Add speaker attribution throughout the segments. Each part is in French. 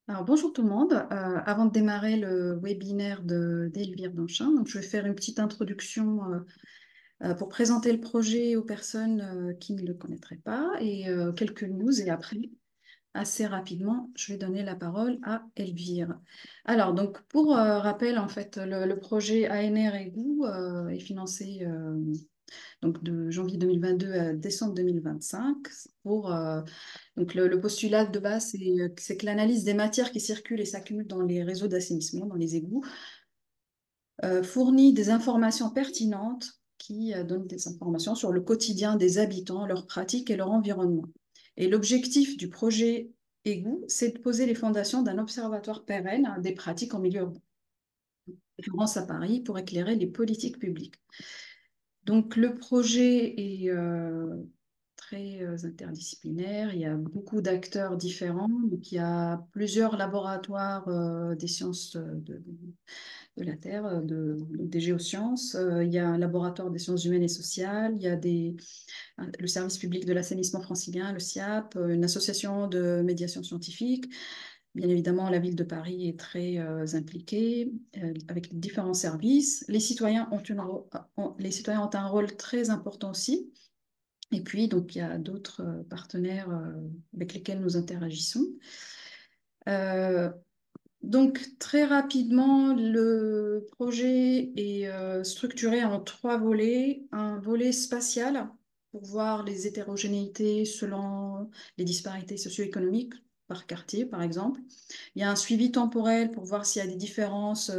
Speaker 1: Alors, bonjour tout le monde. Avant de démarrer le webinaire d'Elvire Danchin, donc je vais faire une petite introduction pour présenter le projet aux personnes qui ne le connaîtraient pas et quelques news. Et après, assez rapidement, je vais donner la parole à Elvire. Alors, donc pour rappel, en fait, le projet ANR Égout est financé donc de janvier 2022 à décembre 2025 pour donc le postulat de base, c'est que l'analyse des matières qui circulent et s'accumulent dans les réseaux d'assainissement, dans les égouts, fournit des informations pertinentes qui donnent des informations sur le quotidien des habitants, leurs pratiques et leur environnement. Et l'objectif du projet égout, c'est de poser les fondations d'un observatoire pérenne des pratiques en milieu urbain, en l'occurrence à Paris, pour éclairer les politiques publiques. Donc le projet est très interdisciplinaire, il y a beaucoup d'acteurs différents, donc il y a plusieurs laboratoires des sciences de la Terre, des géosciences, il y a un laboratoire des sciences humaines et sociales, il y a le service public de l'assainissement francilien, le SIAP, une association de médiation scientifique. Bien évidemment, la ville de Paris est très impliquée avec les différents services. Les citoyens ont un rôle très important aussi. Et puis, donc, il y a d'autres partenaires avec lesquels nous interagissons. Euh, donc, très rapidement, le projet est structuré en trois volets. Un volet spatial pour voir les hétérogénéités selon les disparités socio-économiques par quartier, par exemple. Il y a un suivi temporel pour voir s'il y a des différences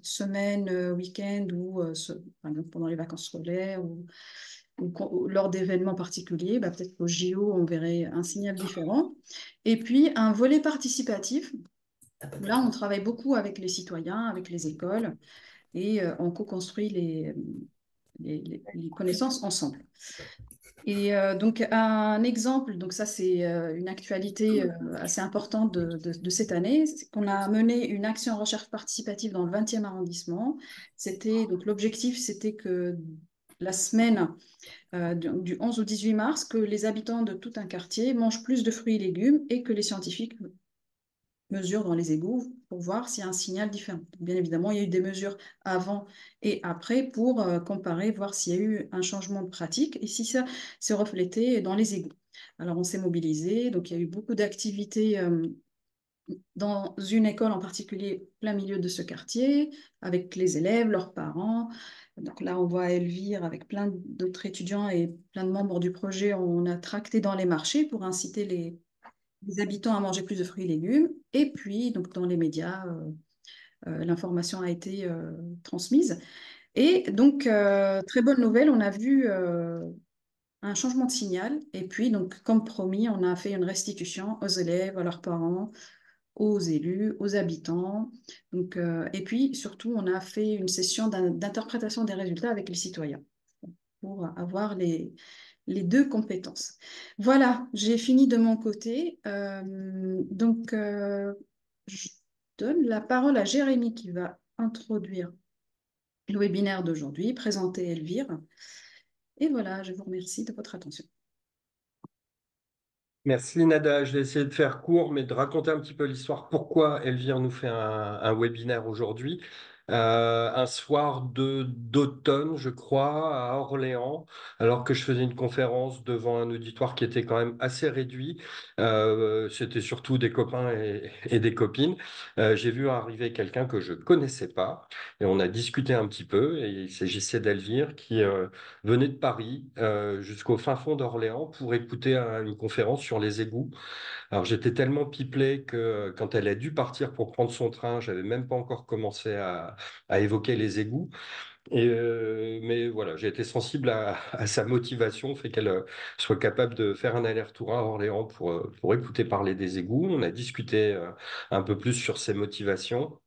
Speaker 1: semaine, week-end ou par exemple pendant les vacances scolaires ou lors d'événements particuliers. Bah, peut-être qu'au JO, on verrait un signal différent. Et puis, un volet participatif. Là, on travaille beaucoup avec les citoyens, avec les écoles, et on co-construit les connaissances ensemble. Et donc, un exemple, donc ça, c'est une actualité assez importante de cette année, c'est qu'on a mené une action recherche participative dans le 20e arrondissement. Donc, l'objectif, c'était que la semaine du 11 au 18 mars, que les habitants de tout un quartier mangent plus de fruits et légumes et que les scientifiques mesures dans les égouts pour voir s'il y a un signal différent. Bien évidemment, il y a eu des mesures avant et après pour comparer, voir s'il y a eu un changement de pratique et si ça s'est reflété dans les égouts. Alors, on s'est mobilisé, donc il y a eu beaucoup d'activités dans une école en particulier, plein milieu de ce quartier, avec les élèves, leurs parents. Donc là, on voit Elvire avec plein d'autres étudiants et plein de membres du projet. On a tracté dans les marchés pour inciter les habitants à manger plus de fruits et légumes. Et puis, donc, dans les médias, l'information a été transmise. Et donc, très bonne nouvelle, on a vu un changement de signal. Et puis, donc, comme promis, on a fait une restitution aux élèves, à leurs parents, aux élus, aux habitants. Donc, et puis, surtout, on a fait une session d'interprétation des résultats avec les citoyens pour avoir les deux compétences. Voilà, j'ai fini de mon côté. Donc, je donne la parole à Jérémy qui va introduire le webinaire d'aujourd'hui, présenter Elvire. Et voilà, je vous remercie de votre attention.
Speaker 2: Merci Nada, je vais essayer de faire court, mais de raconter un petit peu l'histoire, pourquoi Elvire nous fait un webinaire aujourd'hui. Un soir d'automne, je crois, à Orléans, alors que je faisais une conférence devant un auditoire qui était quand même assez réduit. C'était surtout des copains et des copines. J'ai vu arriver quelqu'un que je connaissais pas et on a discuté un petit peu. Et il s'agissait d'Elvire qui venait de Paris jusqu'au fin fond d'Orléans pour écouter une conférence sur les égouts. Alors j'étais tellement pipelé que quand elle a dû partir pour prendre son train, j'avais même pas encore commencé à évoquer les égouts. Mais voilà, j'ai été sensible à sa motivation, fait qu'elle soit capable de faire un aller-retour à Orléans pour écouter parler des égouts. On a discuté un peu plus sur ses motivations.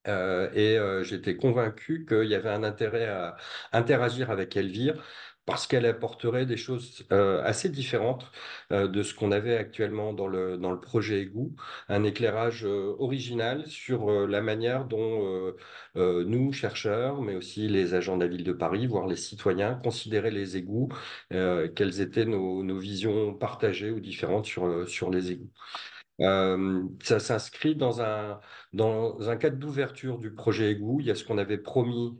Speaker 2: J'étais convaincu qu'il y avait un intérêt à interagir avec Elvire parce qu'elle apporterait des choses assez différentes de ce qu'on avait actuellement dans le projet Égout, un éclairage original sur la manière dont nous, chercheurs, mais aussi les agents de la ville de Paris, voire les citoyens, considéraient les égouts, quelles étaient nos visions partagées ou différentes sur les égouts. Ça s'inscrit dans un cadre d'ouverture du projet Égout. Il y a ce qu'on avait promis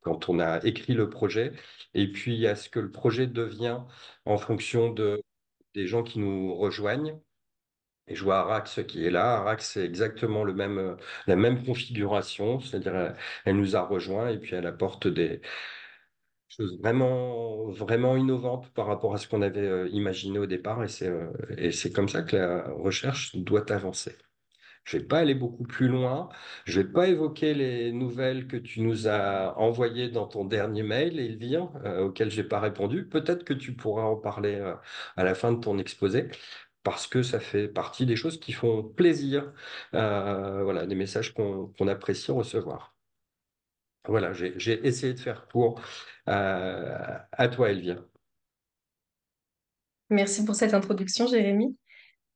Speaker 2: quand on a écrit le projet, et puis il y a ce que le projet devient en fonction des gens qui nous rejoignent. Et je vois Arax qui est là. Arax, c'est exactement la même configuration, c'est-à-dire elle nous a rejoints et puis elle apporte des choses vraiment, vraiment innovantes par rapport à ce qu'on avait imaginé au départ. Et c'est comme ça que la recherche doit avancer. Je vais pas aller beaucoup plus loin. Je vais pas évoquer les nouvelles que tu nous as envoyées dans ton dernier mail, Elvire, auquel j'ai pas répondu. Peut-être que tu pourras en parler à la fin de ton exposé, parce que ça fait partie des choses qui font plaisir. Voilà, des messages qu'on apprécie recevoir. Voilà, j'ai essayé de faire court. À toi, Elvire.
Speaker 3: Merci pour cette introduction, Jérémy.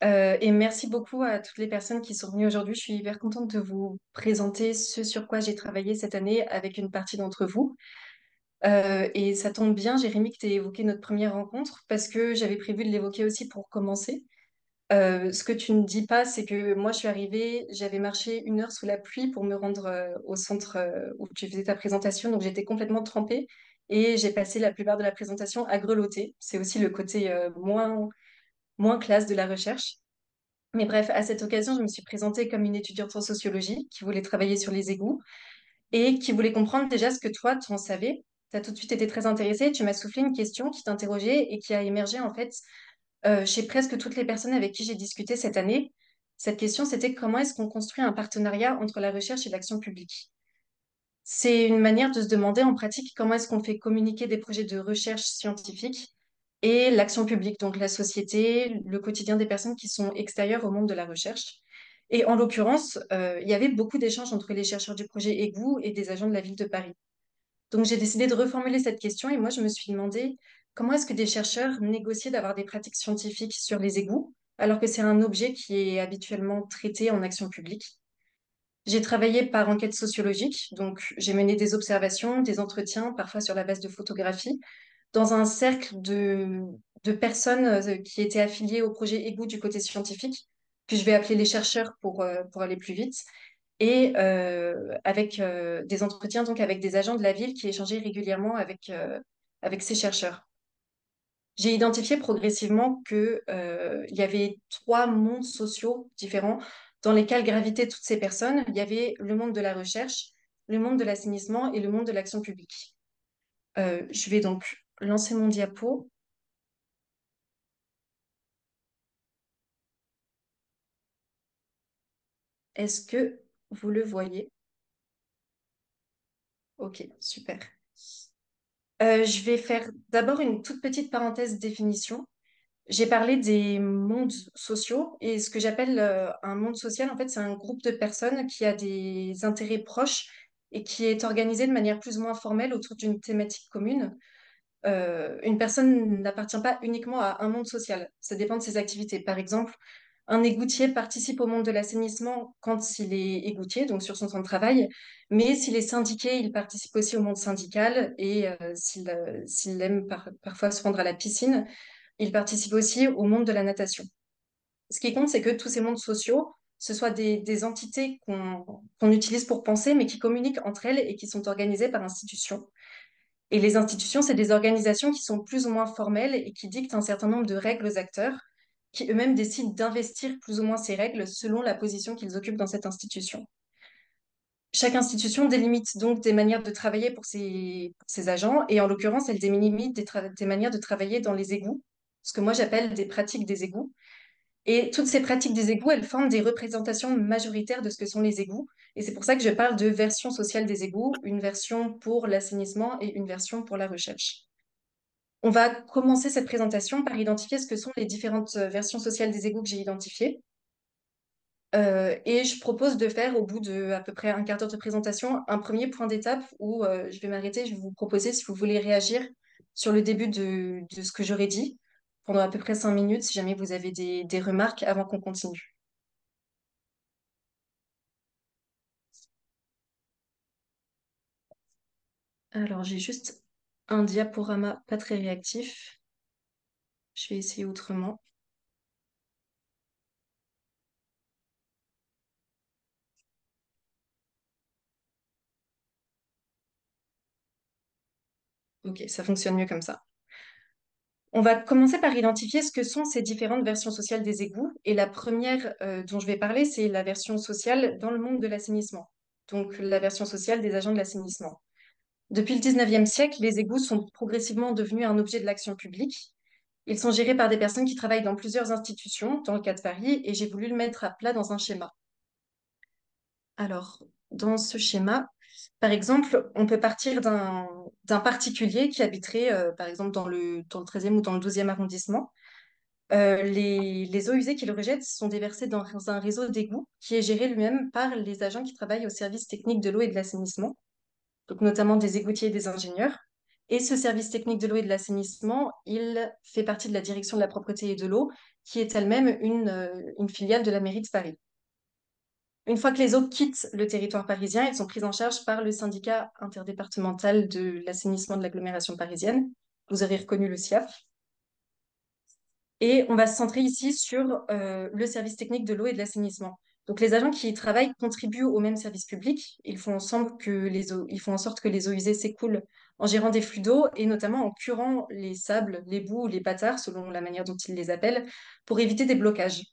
Speaker 3: Et merci beaucoup à toutes les personnes qui sont venues aujourd'hui. Je suis hyper contente de vous présenter ce sur quoi j'ai travaillé cette année avec une partie d'entre vous. Et ça tombe bien, Jérémy, que tu aies évoqué notre première rencontre parce que j'avais prévu de l'évoquer aussi pour commencer. Ce que tu ne dis pas, c'est que moi, je suis arrivée, j'avais marché 1 heure sous la pluie pour me rendre au centre où tu faisais ta présentation. Donc, j'étais complètement trempée et j'ai passé la plupart de la présentation à grelotter. C'est aussi le côté moins classe de la recherche. Mais bref, à cette occasion, je me suis présentée comme une étudiante en sociologie qui voulait travailler sur les égouts et qui voulait comprendre déjà ce que toi, tu en savais. Tu as tout de suite été très intéressée, tu m'as soufflé une question qui t'interrogeait et qui a émergé en fait chez presque toutes les personnes avec qui j'ai discuté cette année. Cette question, c'était comment est-ce qu'on construit un partenariat entre la recherche et l'action publique? C'est une manière de se demander en pratique comment est-ce qu'on fait communiquer des projets de recherche scientifique et l'action publique, donc la société, le quotidien des personnes qui sont extérieures au monde de la recherche. Et en l'occurrence, il y avait beaucoup d'échanges entre les chercheurs du projet EGOU et des agents de la ville de Paris. Donc j'ai décidé de reformuler cette question et moi je me suis demandé comment est-ce que des chercheurs négociaient d'avoir des pratiques scientifiques sur les égouts alors que c'est un objet qui est habituellement traité en action publique. J'ai travaillé par enquête sociologique, donc j'ai mené des observations, des entretiens, parfois sur la base de photographies, dans un cercle de personnes qui étaient affiliées au projet Égout du côté scientifique, que je vais appeler les chercheurs pour aller plus vite, et avec des entretiens donc avec des agents de la ville qui échangeaient régulièrement avec ces chercheurs. J'ai identifié progressivement il y avait 3 mondes sociaux différents dans lesquels gravitaient toutes ces personnes. Il y avait le monde de la recherche, le monde de l'assainissement et le monde de l'action publique. Je vais donc lancer mon diapo. Est-ce que vous le voyez? Ok, super. Je vais faire d'abord une toute petite parenthèse définition. J'ai parlé des mondes sociaux et ce que j'appelle un monde social, en fait, c'est un groupe de personnes qui a des intérêts proches et qui est organisé de manière plus ou moins formelle autour d'une thématique commune. Une personne n'appartient pas uniquement à un monde social, ça dépend de ses activités. Par exemple, un égoutier participe au monde de l'assainissement quand il est égoutier, donc sur son temps de travail, mais s'il est syndiqué, il participe aussi au monde syndical et s'il aime parfois se rendre à la piscine, il participe aussi au monde de la natation. Ce qui compte, c'est que tous ces mondes sociaux, ce soient des entités qu'on utilise pour penser, mais qui communiquent entre elles et qui sont organisées par institutions. Et les institutions, c'est des organisations qui sont plus ou moins formelles et qui dictent un certain nombre de règles aux acteurs, qui eux-mêmes décident d'investir plus ou moins ces règles selon la position qu'ils occupent dans cette institution. Chaque institution délimite donc des manières de travailler pour ses agents, et en l'occurrence, elle délimite des manières de travailler dans les égouts, ce que moi j'appelle des pratiques des égouts. Et toutes ces pratiques des égouts, elles forment des représentations majoritaires de ce que sont les égouts. Et c'est pour ça que je parle de version sociale des égouts, une version pour l'assainissement et une version pour la recherche. On va commencer cette présentation par identifier ce que sont les différentes versions sociales des égouts que j'ai identifiées. Et je propose de faire, au bout de à peu près un quart d'heure de présentation, un premier point d'étape où je vais m'arrêter, je vais vous proposer, si vous voulez réagir sur le début de ce que j'aurais dit, pendant à peu près 5 minutes, si jamais vous avez des remarques avant qu'on continue. Alors, j'ai juste un diaporama pas très réactif. Je vais essayer autrement. Ok, ça fonctionne mieux comme ça. On va commencer par identifier ce que sont ces différentes versions sociales des égouts. Et la première dont je vais parler, c'est la version sociale dans le monde de l'assainissement. Donc la version sociale des agents de l'assainissement. Depuis le 19e siècle, les égouts sont progressivement devenus un objet de l'action publique. Ils sont gérés par des personnes qui travaillent dans plusieurs institutions, dans le cas de Paris, et j'ai voulu le mettre à plat dans un schéma. Alors, dans ce schéma, par exemple, on peut partir d'un particulier qui habiterait, par exemple, dans le 13e ou dans le 12e arrondissement. Les eaux usées qu'il rejette sont déversées dans un réseau d'égouts qui est géré lui-même par les agents qui travaillent au service technique de l'eau et de l'assainissement, donc notamment des égoutiers et des ingénieurs. Et ce service technique de l'eau et de l'assainissement, il fait partie de la direction de la propreté et de l'eau, qui est elle-même une filiale de la mairie de Paris. Une fois que les eaux quittent le territoire parisien, elles sont prises en charge par le syndicat interdépartemental de l'assainissement de l'agglomération parisienne. Vous avez reconnu le SIAP. Et on va se centrer ici sur le service technique de l'eau et de l'assainissement. Donc les agents qui y travaillent contribuent au même service public. Ils font en sorte que les eaux usées s'écoulent en gérant des flux d'eau et notamment en curant les sables, les boues ou les bâtards, selon la manière dont ils les appellent, pour éviter des blocages.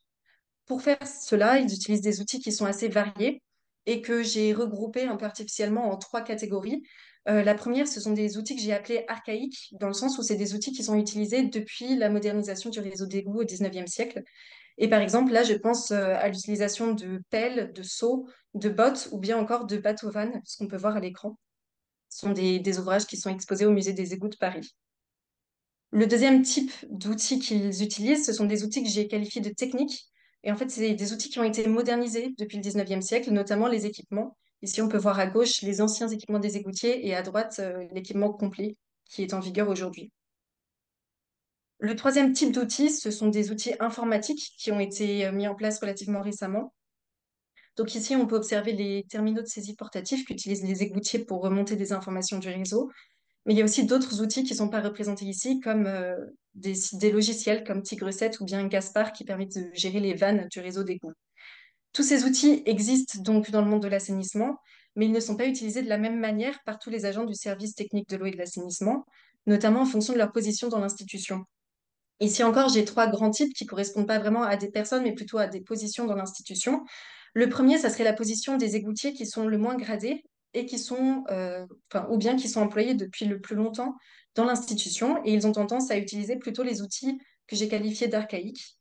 Speaker 3: Pour faire cela, ils utilisent des outils qui sont assez variés et que j'ai regroupés un peu artificiellement en trois catégories. La première, ce sont des outils que j'ai appelés archaïques, dans le sens où c'est des outils qui sont utilisés depuis la modernisation du réseau d'égouts au 19e siècle. Et par exemple, là, je pense à l'utilisation de pelles, de seaux, de bottes ou bien encore de bateaux-vannes, ce qu'on peut voir à l'écran. Ce sont des ouvrages qui sont exposés au musée des égouts de Paris. Le deuxième type d'outils qu'ils utilisent, ce sont des outils que j'ai qualifiés de techniques. Et en fait, c'est des outils qui ont été modernisés depuis le 19e siècle, notamment les équipements. Ici, on peut voir à gauche les anciens équipements des égoutiers et à droite, l'équipement complet qui est en vigueur aujourd'hui. Le troisième type d'outils, ce sont des outils informatiques qui ont été mis en place relativement récemment. Donc ici, on peut observer les terminaux de saisie portatifs qu'utilisent les égoutiers pour remonter des informations du réseau. Mais il y a aussi d'autres outils qui ne sont pas représentés ici, comme des logiciels comme Tigre7 ou bien Gaspard qui permettent de gérer les vannes du réseau d'égout. Tous ces outils existent donc dans le monde de l'assainissement, mais ils ne sont pas utilisés de la même manière par tous les agents du service technique de l'eau et de l'assainissement, notamment en fonction de leur position dans l'institution. Ici encore, j'ai trois grands types qui correspondent pas vraiment à des personnes, mais plutôt à des positions dans l'institution. Le premier, ça serait la position des égoutiers qui sont le moins gradés et qui sont, ou bien qui sont employés depuis le plus longtemps dans l'institution, et ils ont tendance à utiliser plutôt les outils que j'ai qualifiés d'archaïques.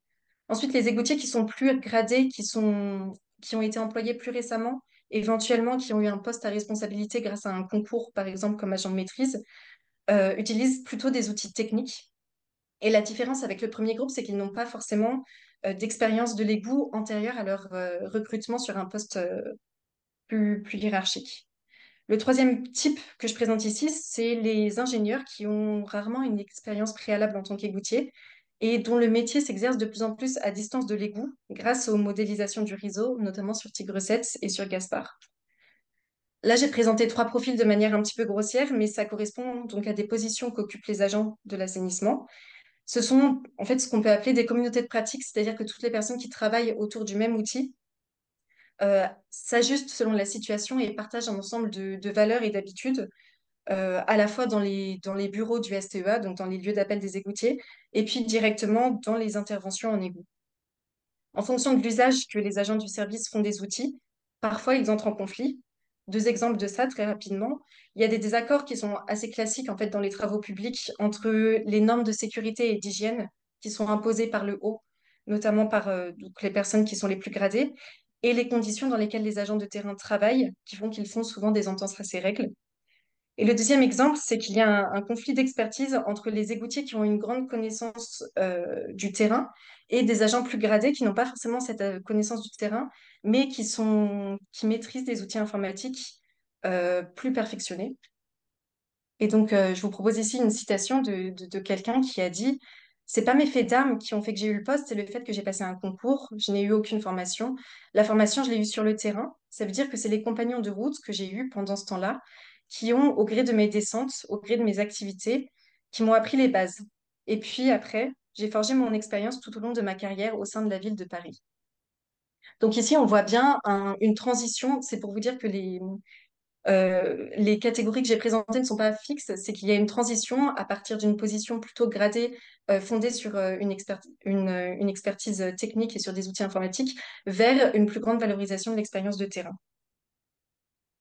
Speaker 3: Ensuite, les égoutiers qui sont plus gradés, qui ont été employés plus récemment, éventuellement qui ont eu un poste à responsabilité grâce à un concours, par exemple comme agent de maîtrise, utilisent plutôt des outils techniques. Et la différence avec le premier groupe, c'est qu'ils n'ont pas forcément d'expérience de l'égout antérieure à leur recrutement sur un poste plus hiérarchique. Le troisième type que je présente ici, c'est les ingénieurs qui ont rarement une expérience préalable en tant qu'égoutier et dont le métier s'exerce de plus en plus à distance de l'égout grâce aux modélisations du réseau, notamment sur Tigre7 et sur Gaspard. Là, j'ai présenté trois profils de manière un petit peu grossière, mais ça correspond donc à des positions qu'occupent les agents de l'assainissement. Ce sont en fait ce qu'on peut appeler des communautés de pratique, c'est-à-dire que toutes les personnes qui travaillent autour du même outil s'ajustent selon la situation et partagent un ensemble de valeurs et d'habitudes, à la fois dans les bureaux du STEA, donc dans les lieux d'appel des égoutiers, et puis directement dans les interventions en égout. En fonction de l'usage que les agents du service font des outils, parfois ils entrent en conflit. Deux exemples de ça très rapidement. Il y a des désaccords qui sont assez classiques en fait dans les travaux publics entre les normes de sécurité et d'hygiène qui sont imposées par le haut, notamment par donc les personnes qui sont les plus gradées, et les conditions dans lesquelles les agents de terrain travaillent, qui font qu'ils font souvent des entorses à ces règles. Et le deuxième exemple, c'est qu'il y a un conflit d'expertise entre les égoutiers qui ont une grande connaissance du terrain et des agents plus gradés qui n'ont pas forcément cette connaissance du terrain, mais qui maîtrisent des outils informatiques plus perfectionnés. Et donc, je vous propose ici une citation de quelqu'un qui a dit: c'est pas mes faits d'armes qui ont fait que j'ai eu le poste, c'est le fait que j'ai passé un concours. Je n'ai eu aucune formation. La formation, je l'ai eue sur le terrain. Ça veut dire que c'est les compagnons de route que j'ai eus pendant ce temps-là qui ont, au gré de mes descentes, au gré de mes activités, qui m'ont appris les bases. Et puis après, j'ai forgé mon expérience tout au long de ma carrière au sein de la ville de Paris. Donc ici, on voit bien une transition. C'est pour vous dire que Les catégories que j'ai présentées ne sont pas fixes, c'est qu'il y a une transition à partir d'une position plutôt gradée, fondée sur une expertise technique et sur des outils informatiques, vers une plus grande valorisation de l'expérience de terrain.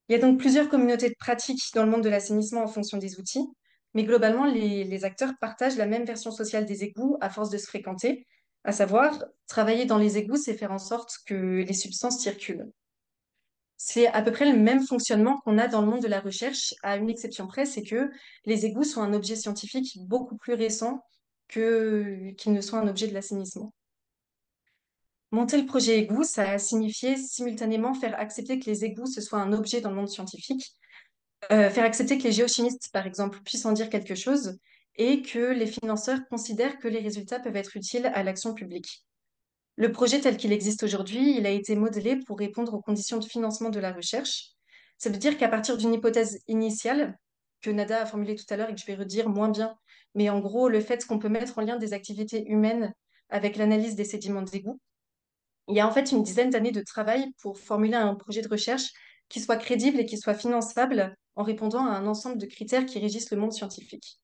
Speaker 3: Il y a donc plusieurs communautés de pratiques dans le monde de l'assainissement en fonction des outils, mais globalement, les acteurs partagent la même version sociale des égouts à force de se fréquenter, à savoir, travailler dans les égouts, c'est faire en sorte que les substances circulent. C'est à peu près le même fonctionnement qu'on a dans le monde de la recherche, à une exception près, c'est que les égouts sont un objet scientifique beaucoup plus récent qu'ils ne sont un objet de l'assainissement. Monter le projet égout, ça a signifié simultanément faire accepter que les égouts, ce soit un objet dans le monde scientifique, faire accepter que les géochimistes, par exemple, puissent en dire quelque chose, et que les financeurs considèrent que les résultats peuvent être utiles à l'action publique. Le projet tel qu'il existe aujourd'hui, il a été modelé pour répondre aux conditions de financement de la recherche. Ça veut dire qu'à partir d'une hypothèse initiale, que Nada a formulée tout à l'heure et que je vais redire moins bien, mais en gros, le fait qu'on peut mettre en lien des activités humaines avec l'analyse des sédiments d'égout, il y a en fait une dizaine d'années de travail pour formuler un projet de recherche qui soit crédible et qui soit finançable en répondant à un ensemble de critères qui régissent le monde scientifique.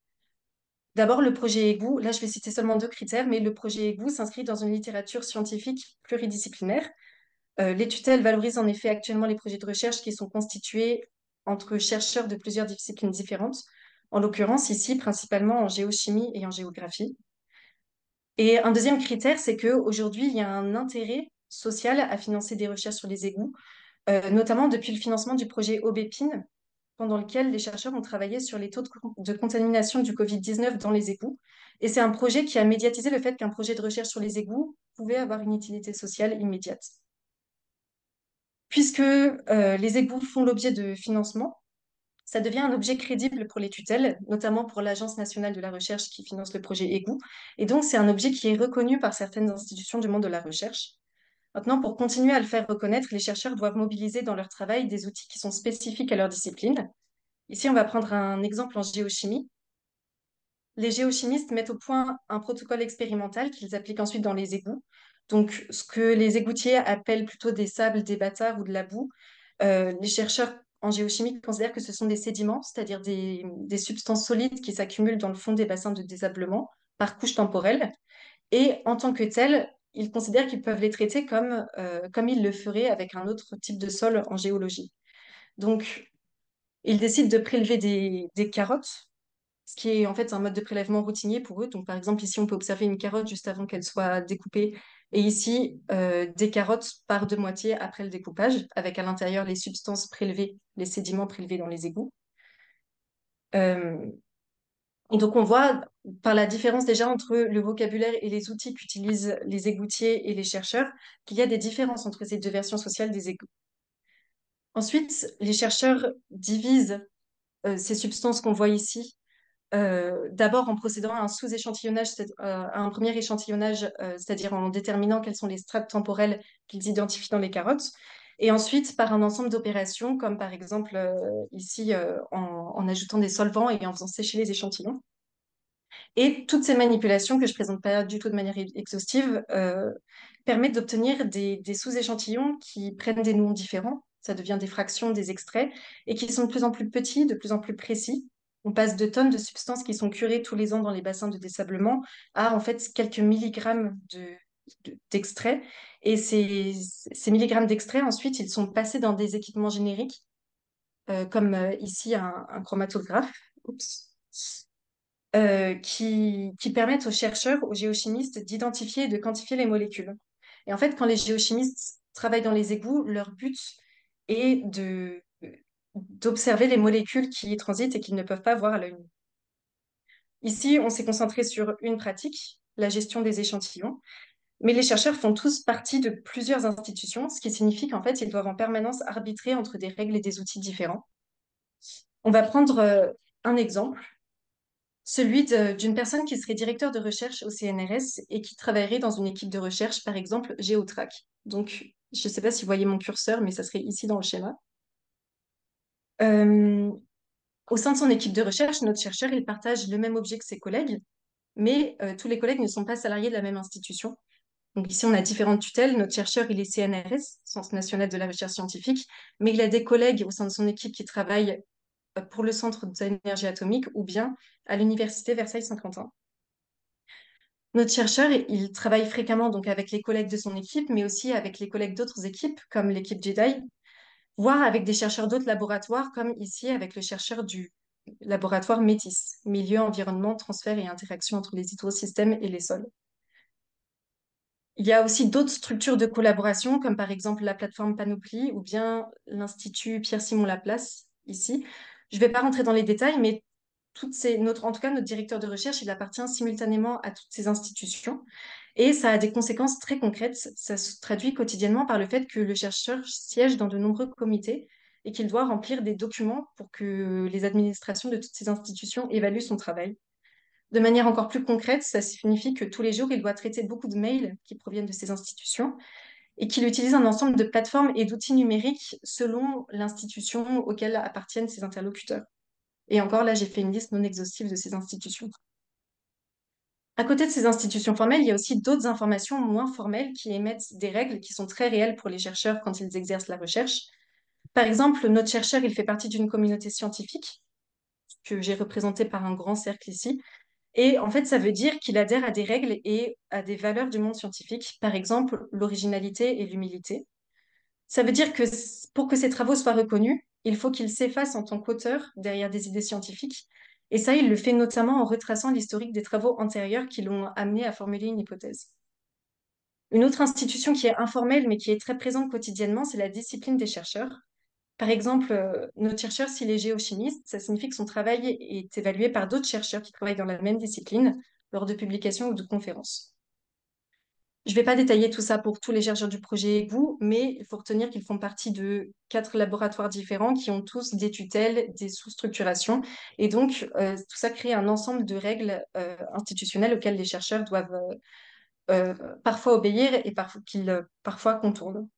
Speaker 3: D'abord, le projet égout, là je vais citer seulement 2 critères, mais le projet égout s'inscrit dans une littérature scientifique pluridisciplinaire. Les tutelles valorisent en effet actuellement les projets de recherche qui sont constitués entre chercheurs de plusieurs disciplines différentes, en l'occurrence ici principalement en géochimie et en géographie. Et un deuxième critère, c'est qu'aujourd'hui, il y a un intérêt social à financer des recherches sur les égouts, notamment depuis le financement du projet Aubépine, pendant lequel les chercheurs ont travaillé sur les taux de contamination du Covid-19 dans les égouts. Et c'est un projet qui a médiatisé le fait qu'un projet de recherche sur les égouts pouvait avoir une utilité sociale immédiate. Puisque les égouts font l'objet de financement, ça devient un objet crédible pour les tutelles, notamment pour l'Agence nationale de la recherche qui finance le projet égout. Et donc, c'est un objet qui est reconnu par certaines institutions du monde de la recherche. Maintenant, pour continuer à le faire reconnaître, les chercheurs doivent mobiliser dans leur travail des outils qui sont spécifiques à leur discipline. Ici, on va prendre un exemple en géochimie. Les géochimistes mettent au point un protocole expérimental qu'ils appliquent ensuite dans les égouts. Donc, ce que les égoutiers appellent plutôt des sables, des bâtards ou de la boue, les chercheurs en géochimie considèrent que ce sont des sédiments, c'est-à-dire des substances solides qui s'accumulent dans le fond des bassins de désablement par couche temporelle. Et en tant que tels, ils considèrent qu'ils peuvent les traiter comme ils le feraient avec un autre type de sol en géologie. Donc, ils décident de prélever des carottes, ce qui est en fait un mode de prélèvement routinier pour eux. Donc, par exemple, ici, on peut observer une carotte juste avant qu'elle soit découpée, et ici, des carottes par deux moitiés après le découpage, avec à l'intérieur les substances prélevées, les sédiments prélevés dans les égouts. Euh, et donc, on voit par la différence déjà entre le vocabulaire et les outils qu'utilisent les égoutiers et les chercheurs qu'il y a des différences entre ces deux versions sociales des égouts. Ensuite, les chercheurs divisent ces substances qu'on voit ici d'abord en procédant à un sous-échantillonnage, à un premier échantillonnage, c'est-à-dire en déterminant quelles sont les strates temporelles qu'ils identifient dans les carottes, et ensuite par un ensemble d'opérations, comme par exemple ici en ajoutant des solvants et en faisant sécher les échantillons. Et toutes ces manipulations, que je ne présente pas du tout de manière exhaustive, permettent d'obtenir des sous-échantillons qui prennent des noms différents. Ça devient des fractions, des extraits, et qui sont de plus en plus petits, de plus en plus précis. On passe de tonnes de substances qui sont curées tous les ans dans les bassins de désablement à en fait quelques milligrammes d'extraits. Et ces milligrammes d'extraits, ensuite, ils sont passés dans des équipements génériques, comme ici un chromatographe. Oups qui permettent aux chercheurs, aux géochimistes, d'identifier et de quantifier les molécules. Et en fait, quand les géochimistes travaillent dans les égouts, leur but est d'observer les molécules qui y transitent et qu'ils ne peuvent pas voir à l'œil nu. Ici, on s'est concentré sur une pratique, la gestion des échantillons, mais les chercheurs font tous partie de plusieurs institutions, ce qui signifie qu'en fait, ils doivent en permanence arbitrer entre des règles et des outils différents. On va prendre un exemple. Celui d'une personne qui serait directeur de recherche au CNRS et qui travaillerait dans une équipe de recherche, par exemple GeoTrack. Donc, je ne sais pas si vous voyez mon curseur, mais ça serait ici dans le schéma. Euh, Au sein de son équipe de recherche, notre chercheur, il partage le même objet que ses collègues, mais tous les collègues ne sont pas salariés de la même institution. Donc ici, on a différentes tutelles. Notre chercheur, il est CNRS, Centre national de la recherche scientifique, mais il a des collègues au sein de son équipe qui travaillent pour le Centre d'énergie atomique ou bien à l'Université Versailles-Saint-Quentin. Notre chercheur, il travaille fréquemment donc avec les collègues de son équipe, mais aussi avec les collègues d'autres équipes, comme l'équipe JEDI, voire avec des chercheurs d'autres laboratoires, comme ici avec le chercheur du laboratoire METIS, Milieu, Environnement, Transfert et Interaction entre les hydrosystèmes et les sols. Il y a aussi d'autres structures de collaboration, comme par exemple la plateforme Panoply ou bien l'Institut Pierre-Simon Laplace, ici. Je ne vais pas rentrer dans les détails, mais en tout cas, notre directeur de recherche, il appartient simultanément à toutes ces institutions. Et ça a des conséquences très concrètes. Ça se traduit quotidiennement par le fait que le chercheur siège dans de nombreux comités et qu'il doit remplir des documents pour que les administrations de toutes ces institutions évaluent son travail. De manière encore plus concrète, ça signifie que tous les jours, il doit traiter beaucoup de mails qui proviennent de ces institutions et qu'il utilise un ensemble de plateformes et d'outils numériques selon l'institution auquel appartiennent ses interlocuteurs. Et encore là, j'ai fait une liste non exhaustive de ces institutions. À côté de ces institutions formelles, il y a aussi d'autres informations moins formelles qui émettent des règles qui sont très réelles pour les chercheurs quand ils exercent la recherche. Par exemple, notre chercheur, il fait partie d'une communauté scientifique que j'ai représentée par un grand cercle ici. Et en fait, ça veut dire qu'il adhère à des règles et à des valeurs du monde scientifique, par exemple l'originalité et l'humilité. Ça veut dire que pour que ses travaux soient reconnus, il faut qu'il s'efface en tant qu'auteur derrière des idées scientifiques. Et ça, il le fait notamment en retraçant l'historique des travaux antérieurs qui l'ont amené à formuler une hypothèse. Une autre institution qui est informelle mais qui est très présente quotidiennement, c'est la discipline des chercheurs. Par exemple, notre chercheur, s'il est géochimiste, ça signifie que son travail est évalué par d'autres chercheurs qui travaillent dans la même discipline lors de publications ou de conférences. Je ne vais pas détailler tout ça pour tous les chercheurs du projet EGOO, mais il faut retenir qu'ils font partie de 4 laboratoires différents qui ont tous des tutelles, des sous-structurations. Et donc, tout ça crée un ensemble de règles institutionnelles auxquelles les chercheurs doivent parfois obéir et qu'ils parfois contournent.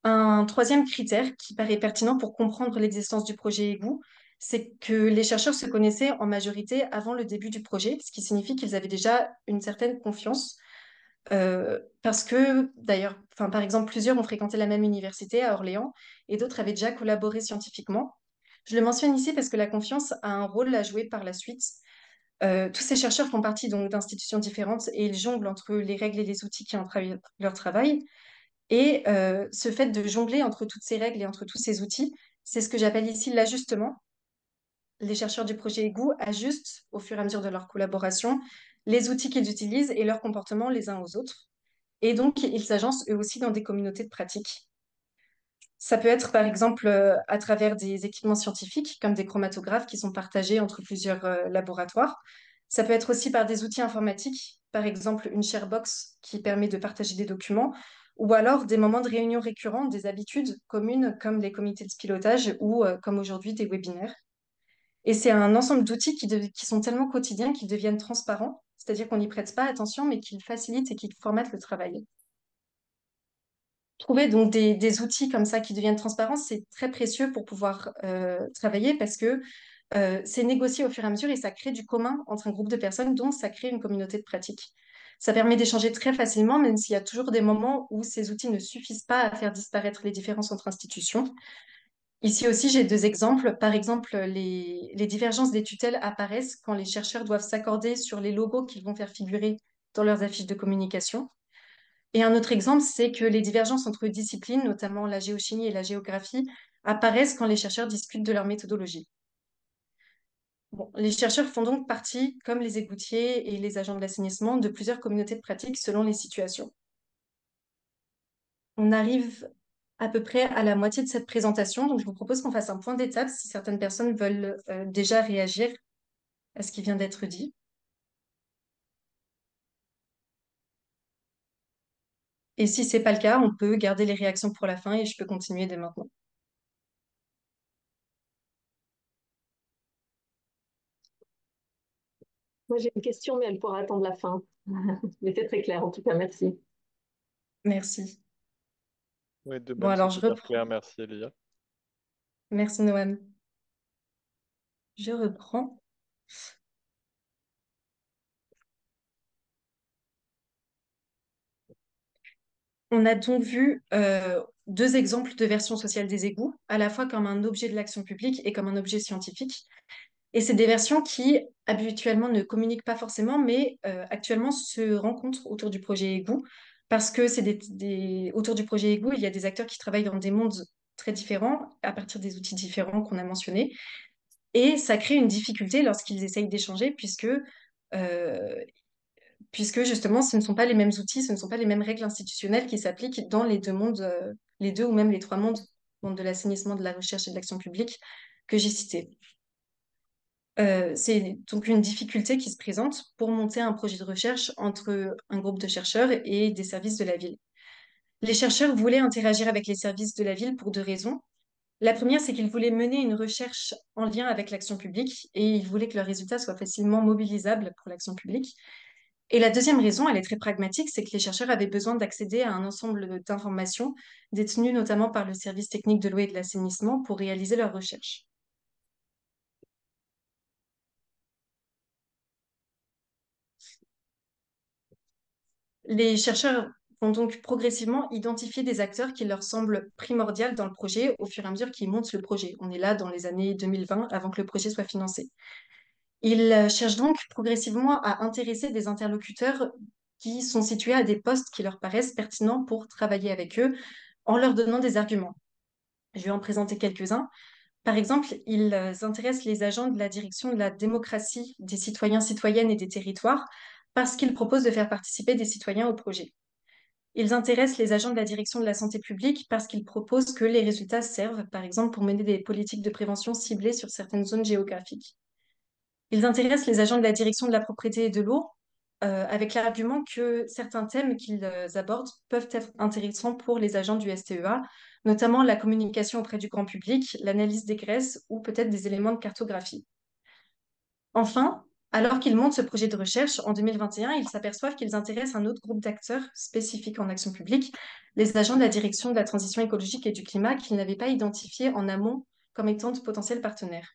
Speaker 3: Un troisième critère qui paraît pertinent pour comprendre l'existence du projet EGOO, c'est que les chercheurs se connaissaient en majorité avant le début du projet, ce qui signifie qu'ils avaient déjà une certaine confiance parce que, d'ailleurs, par exemple, plusieurs ont fréquenté la même université à Orléans et d'autres avaient déjà collaboré scientifiquement. Je le mentionne ici parce que la confiance a un rôle à jouer par la suite. Tous ces chercheurs font partie donc d'institutions différentes et ils jonglent entre les règles et les outils qui entravent leur travail. Et ce fait de jongler entre toutes ces règles et entre tous ces outils, c'est ce que j'appelle ici l'ajustement. Les chercheurs du projet EGOO ajustent au fur et à mesure de leur collaboration les outils qu'ils utilisent et leur comportement les uns aux autres. Et donc, ils s'agencent eux aussi dans des communautés de pratique. Ça peut être par exemple à travers des équipements scientifiques comme des chromatographes qui sont partagés entre plusieurs laboratoires. Ça peut être aussi par des outils informatiques, par exemple une sharebox qui permet de partager des documents, ou alors des moments de réunion récurrents, des habitudes communes comme les comités de pilotage ou comme aujourd'hui des webinaires. Et c'est un ensemble d'outils qui sont tellement quotidiens qu'ils deviennent transparents, c'est-à-dire qu'on n'y prête pas attention, mais qu'ils facilitent et qu'ils formatent le travail. Trouver donc des outils comme ça qui deviennent transparents, c'est très précieux pour pouvoir travailler parce que c'est négocié au fur et à mesure et ça crée du commun entre un groupe de personnes, donc ça crée une communauté de pratique. Ça permet d'échanger très facilement, même s'il y a toujours des moments où ces outils ne suffisent pas à faire disparaître les différences entre institutions. Ici aussi, j'ai deux exemples. Par exemple, les divergences des tutelles apparaissent quand les chercheurs doivent s'accorder sur les logos qu'ils vont faire figurer dans leurs affiches de communication. Et un autre exemple, c'est que les divergences entre disciplines, notamment la géochimie et la géographie, apparaissent quand les chercheurs discutent de leur méthodologie. Bon, les chercheurs font donc partie, comme les égoutiers et les agents de l'assainissement, de plusieurs communautés de pratique selon les situations. On arrive à peu près à la moitié de cette présentation, donc je vous propose qu'on fasse un point d'étape si certaines personnes veulent déjà réagir à ce qui vient d'être dit. Et si ce n'est pas le cas, on peut garder les réactions pour la fin et je peux continuer dès maintenant.
Speaker 4: Moi, j'ai une question, mais elle pourra attendre la fin. Mais c'est très clair, en tout cas, merci.
Speaker 3: Merci.
Speaker 5: Oui, de
Speaker 3: Bon,
Speaker 5: même,
Speaker 3: alors
Speaker 5: c'est
Speaker 3: je
Speaker 5: super
Speaker 3: reprends.
Speaker 5: clair. Merci, Elia.
Speaker 3: Merci, Noam. Je reprends. On a donc vu deux exemples de version sociale des égouts, à la fois comme un objet de l'action publique et comme un objet scientifique. Et c'est des versions qui habituellement ne communiquent pas forcément, mais actuellement se rencontrent autour du projet égout, parce que autour du projet égout, il y a des acteurs qui travaillent dans des mondes très différents, à partir des outils différents qu'on a mentionnés. Et ça crée une difficulté lorsqu'ils essayent d'échanger, euh, puisque justement, ce ne sont pas les mêmes outils, ce ne sont pas les mêmes règles institutionnelles qui s'appliquent dans les deux mondes, les deux ou même les trois mondes, monde de l'assainissement, de la recherche et de l'action publique que j'ai cités. C'est donc une difficulté qui se présente pour monter un projet de recherche entre un groupe de chercheurs et des services de la ville. Les chercheurs voulaient interagir avec les services de la ville pour deux raisons. La première, c'est qu'ils voulaient mener une recherche en lien avec l'action publique et ils voulaient que leurs résultats soient facilement mobilisables pour l'action publique. Et la deuxième raison, elle est très pragmatique, c'est que les chercheurs avaient besoin d'accéder à un ensemble d'informations détenues notamment par le service technique de l'eau et de l'assainissement pour réaliser leurs recherches. Les chercheurs vont donc progressivement identifier des acteurs qui leur semblent primordiaux dans le projet au fur et à mesure qu'ils montent le projet. On est là dans les années 2020, avant que le projet soit financé. Ils cherchent donc progressivement à intéresser des interlocuteurs qui sont situés à des postes qui leur paraissent pertinents pour travailler avec eux en leur donnant des arguments. Je vais en présenter quelques-uns. Par exemple, ils intéressent les agents de la direction de la démocratie des citoyens, citoyennes et des territoires parce qu'ils proposent de faire participer des citoyens au projet. Ils intéressent les agents de la direction de la santé publique parce qu'ils proposent que les résultats servent, par exemple, pour mener des politiques de prévention ciblées sur certaines zones géographiques. Ils intéressent les agents de la direction de la propriété et de l'eau avec l'argument que certains thèmes qu'ils abordent peuvent être intéressants pour les agents du STEA, notamment la communication auprès du grand public, l'analyse des graisses ou peut-être des éléments de cartographie. Enfin, alors qu'ils montent ce projet de recherche en 2021, ils s'aperçoivent qu'ils intéressent un autre groupe d'acteurs spécifiques en action publique, les agents de la direction de la transition écologique et du climat qu'ils n'avaient pas identifiés en amont comme étant de potentiels partenaires.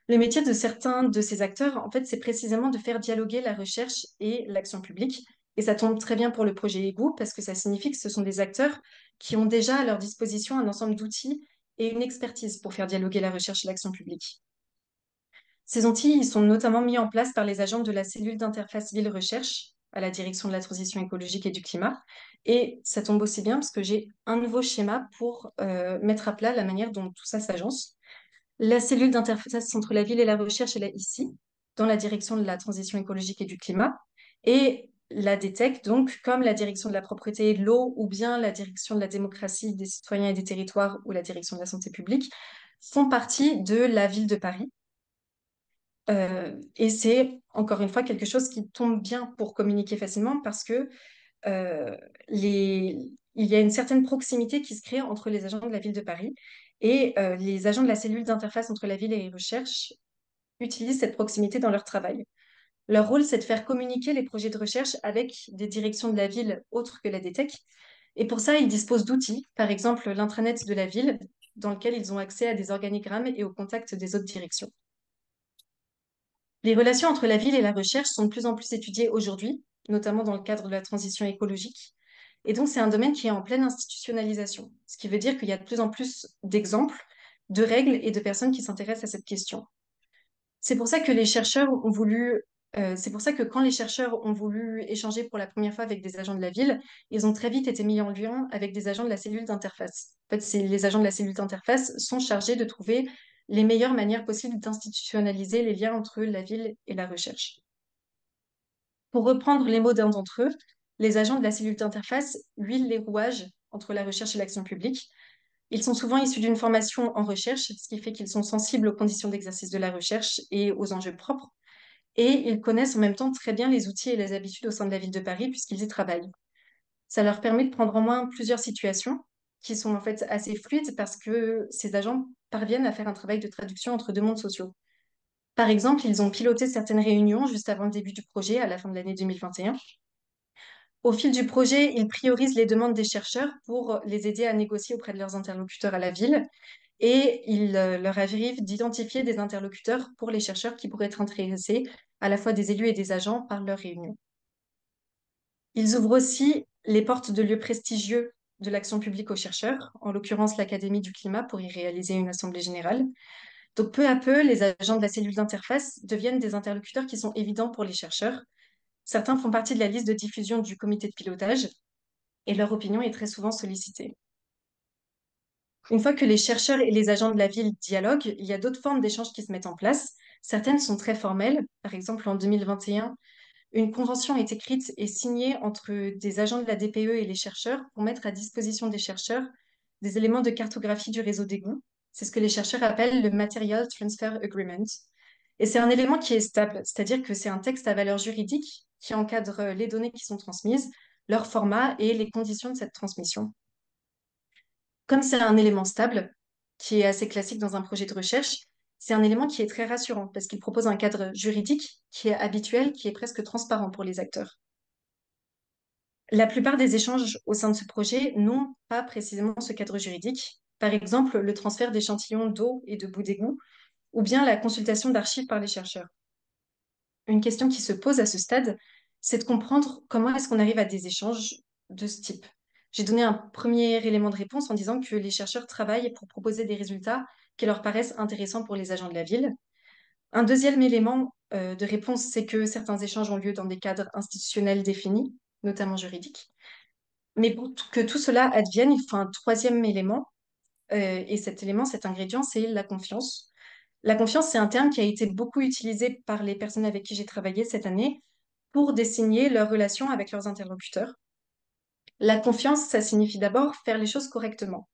Speaker 3: Le métier de certains de ces acteurs, en fait, c'est précisément de faire dialoguer la recherche et l'action publique. Et ça tombe très bien pour le projet EGOU parce que ça signifie que ce sont des acteurs qui ont déjà à leur disposition un ensemble d'outils et une expertise pour faire dialoguer la recherche et l'action publique. Ces outils ils sont notamment mis en place par les agents de la cellule d'interface ville-recherche à la direction de la transition écologique et du climat. Et ça tombe aussi bien parce que j'ai un nouveau schéma pour mettre à plat la manière dont tout ça s'agence. La cellule d'interface entre la ville et la recherche, elle est ici, dans la direction de la transition écologique et du climat. Et la DTEC, donc, comme la direction de la propreté et de l'eau, ou bien la direction de la démocratie des citoyens et des territoires, ou la direction de la santé publique, font partie de la ville de Paris. Et c'est, encore une fois, quelque chose qui tombe bien pour communiquer facilement parce que il y a une certaine proximité qui se crée entre les agents de la ville de Paris et les agents de la cellule d'interface entre la ville et les recherches utilisent cette proximité dans leur travail. Leur rôle, c'est de faire communiquer les projets de recherche avec des directions de la ville autres que la DTEC. Et pour ça, ils disposent d'outils, par exemple l'intranet de la ville, dans lequel ils ont accès à des organigrammes et au contact des autres directions. Les relations entre la ville et la recherche sont de plus en plus étudiées aujourd'hui, notamment dans le cadre de la transition écologique. Et donc, c'est un domaine qui est en pleine institutionnalisation, ce qui veut dire qu'il y a de plus en plus d'exemples, de règles et de personnes qui s'intéressent à cette question. C'est pour ça que c'est pour ça que quand les chercheurs ont voulu échanger pour la première fois avec des agents de la ville, ils ont très vite été mis en lien avec des agents de la cellule d'interface. En fait, les agents de la cellule d'interface sont chargés de trouver les meilleures manières possibles d'institutionnaliser les liens entre la ville et la recherche. Pour reprendre les mots d'un d'entre eux, les agents de la cellule d'interface huilent les rouages entre la recherche et l'action publique. Ils sont souvent issus d'une formation en recherche, ce qui fait qu'ils sont sensibles aux conditions d'exercice de la recherche et aux enjeux propres. Et ils connaissent en même temps très bien les outils et les habitudes au sein de la ville de Paris puisqu'ils y travaillent. Ça leur permet de prendre en main plusieurs situations qui sont en fait assez fluides parce que ces agents parviennent à faire un travail de traduction entre deux mondes sociaux. Par exemple, ils ont piloté certaines réunions juste avant le début du projet, à la fin de l'année 2021. Au fil du projet, ils priorisent les demandes des chercheurs pour les aider à négocier auprès de leurs interlocuteurs à la ville et il leur arrive d'identifier des interlocuteurs pour les chercheurs qui pourraient être intéressés, à la fois des élus et des agents, par leurs réunions. Ils ouvrent aussi les portes de lieux prestigieux de l'action publique aux chercheurs, en l'occurrence l'Académie du climat pour y réaliser une assemblée générale. Donc peu à peu, les agents de la cellule d'interface deviennent des interlocuteurs qui sont évidents pour les chercheurs. Certains font partie de la liste de diffusion du comité de pilotage et leur opinion est très souvent sollicitée. Une fois que les chercheurs et les agents de la ville dialoguent, il y a d'autres formes d'échanges qui se mettent en place. Certaines sont très formelles. Par exemple, en 2021, une convention est écrite et signée entre des agents de la DPE et les chercheurs pour mettre à disposition des chercheurs des éléments de cartographie du réseau d'égouts. C'est ce que les chercheurs appellent le Material Transfer Agreement. Et c'est un élément qui est stable, c'est-à-dire que c'est un texte à valeur juridique qui encadre les données qui sont transmises, leur format et les conditions de cette transmission. Comme c'est un élément stable, qui est assez classique dans un projet de recherche, c'est un élément qui est très rassurant parce qu'il propose un cadre juridique qui est habituel, qui est presque transparent pour les acteurs. La plupart des échanges au sein de ce projet n'ont pas précisément ce cadre juridique. Par exemple, le transfert d'échantillons d'eau et de bouts d'égout, ou bien la consultation d'archives par les chercheurs. Une question qui se pose à ce stade, c'est de comprendre comment est-ce qu'on arrive à des échanges de ce type. J'ai donné un premier élément de réponse en disant que les chercheurs travaillent pour proposer des résultats qui leur paraissent intéressants pour les agents de la ville. Un deuxième élément de réponse, c'est que certains échanges ont lieu dans des cadres institutionnels définis, notamment juridiques. Mais pour que tout cela advienne, il faut un troisième élément, et cet élément, cet ingrédient, c'est la confiance. La confiance, c'est un terme qui a été beaucoup utilisé par les personnes avec qui j'ai travaillé cette année pour désigner leur relation avec leurs interlocuteurs. La confiance, ça signifie d'abord faire les choses correctement.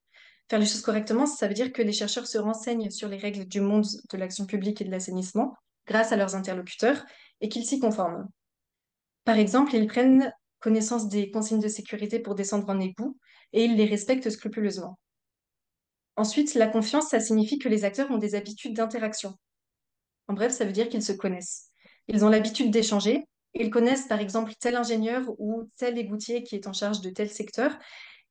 Speaker 3: Faire les choses correctement, ça veut dire que les chercheurs se renseignent sur les règles du monde de l'action publique et de l'assainissement grâce à leurs interlocuteurs et qu'ils s'y conforment. Par exemple, ils prennent connaissance des consignes de sécurité pour descendre en égout et ils les respectent scrupuleusement. Ensuite, la confiance, ça signifie que les acteurs ont des habitudes d'interaction. En bref, ça veut dire qu'ils se connaissent. Ils ont l'habitude d'échanger. Ils connaissent par exemple tel ingénieur ou tel égoutier qui est en charge de tel secteur.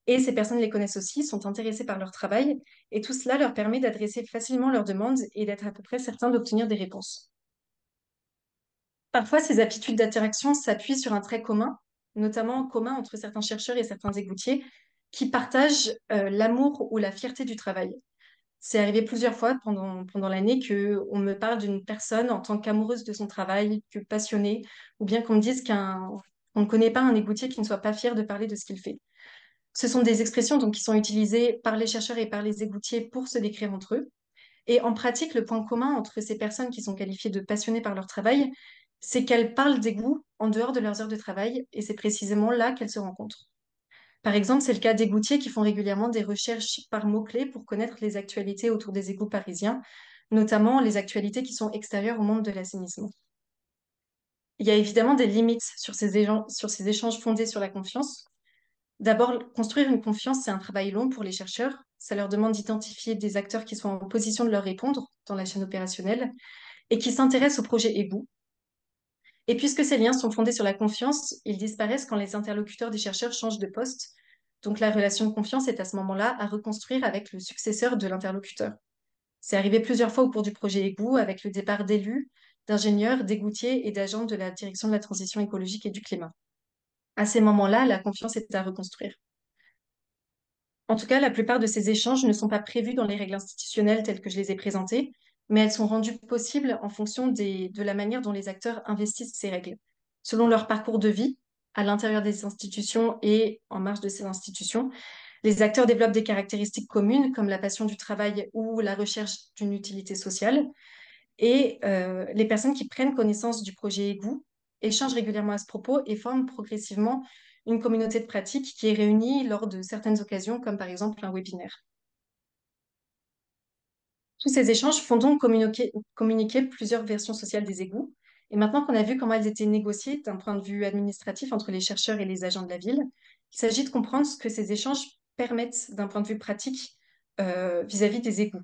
Speaker 3: Et ces personnes les connaissent aussi, sont intéressées par leur travail. Et tout cela leur permet d'adresser facilement leurs demandes et d'être à peu près certains d'obtenir des réponses. Parfois, ces habitudes d'interaction s'appuient sur un trait commun, notamment commun entre certains chercheurs et certains égoutiers, qui partagent l'amour ou la fierté du travail. C'est arrivé plusieurs fois pendant l'année qu'on me parle d'une personne en tant qu'amoureuse de son travail, que passionnée, ou bien qu'on me dise qu'on ne connaît pas un égoutier qui ne soit pas fier de parler de ce qu'il fait. Ce sont des expressions donc, qui sont utilisées par les chercheurs et par les égoutiers pour se décrire entre eux. Et en pratique, le point commun entre ces personnes qui sont qualifiées de passionnées par leur travail, c'est qu'elles parlent d'égout en dehors de leurs heures de travail, et c'est précisément là qu'elles se rencontrent. Par exemple, c'est le cas des gouttiers qui font régulièrement des recherches par mots-clés pour connaître les actualités autour des égouts parisiens, notamment les actualités qui sont extérieures au monde de l'assainissement. Il y a évidemment des limites sur ces échanges fondés sur la confiance. D'abord, construire une confiance, c'est un travail long pour les chercheurs. Ça leur demande d'identifier des acteurs qui sont en position de leur répondre dans la chaîne opérationnelle et qui s'intéressent au projet égout. Et puisque ces liens sont fondés sur la confiance, ils disparaissent quand les interlocuteurs des chercheurs changent de poste. Donc la relation de confiance est à ce moment-là à reconstruire avec le successeur de l'interlocuteur. C'est arrivé plusieurs fois au cours du projet égout avec le départ d'élus, d'ingénieurs, d'égoutiers et d'agents de la direction de la transition écologique et du climat. À ces moments-là, la confiance est à reconstruire. En tout cas, la plupart de ces échanges ne sont pas prévus dans les règles institutionnelles telles que je les ai présentées, mais elles sont rendues possibles en fonction de la manière dont les acteurs investissent ces règles. Selon leur parcours de vie, à l'intérieur des institutions et en marge de ces institutions, les acteurs développent des caractéristiques communes comme la passion du travail ou la recherche d'une utilité sociale. Et les personnes qui prennent connaissance du projet égout échangent régulièrement à ce propos et forment progressivement une communauté de pratique qui est réunie lors de certaines occasions, comme par exemple un webinaire. Tous ces échanges font donc communiquer plusieurs versions sociales des égouts. Et maintenant qu'on a vu comment elles étaient négociées d'un point de vue administratif entre les chercheurs et les agents de la ville, il s'agit de comprendre ce que ces échanges permettent d'un point de vue pratique vis-à-vis des égouts.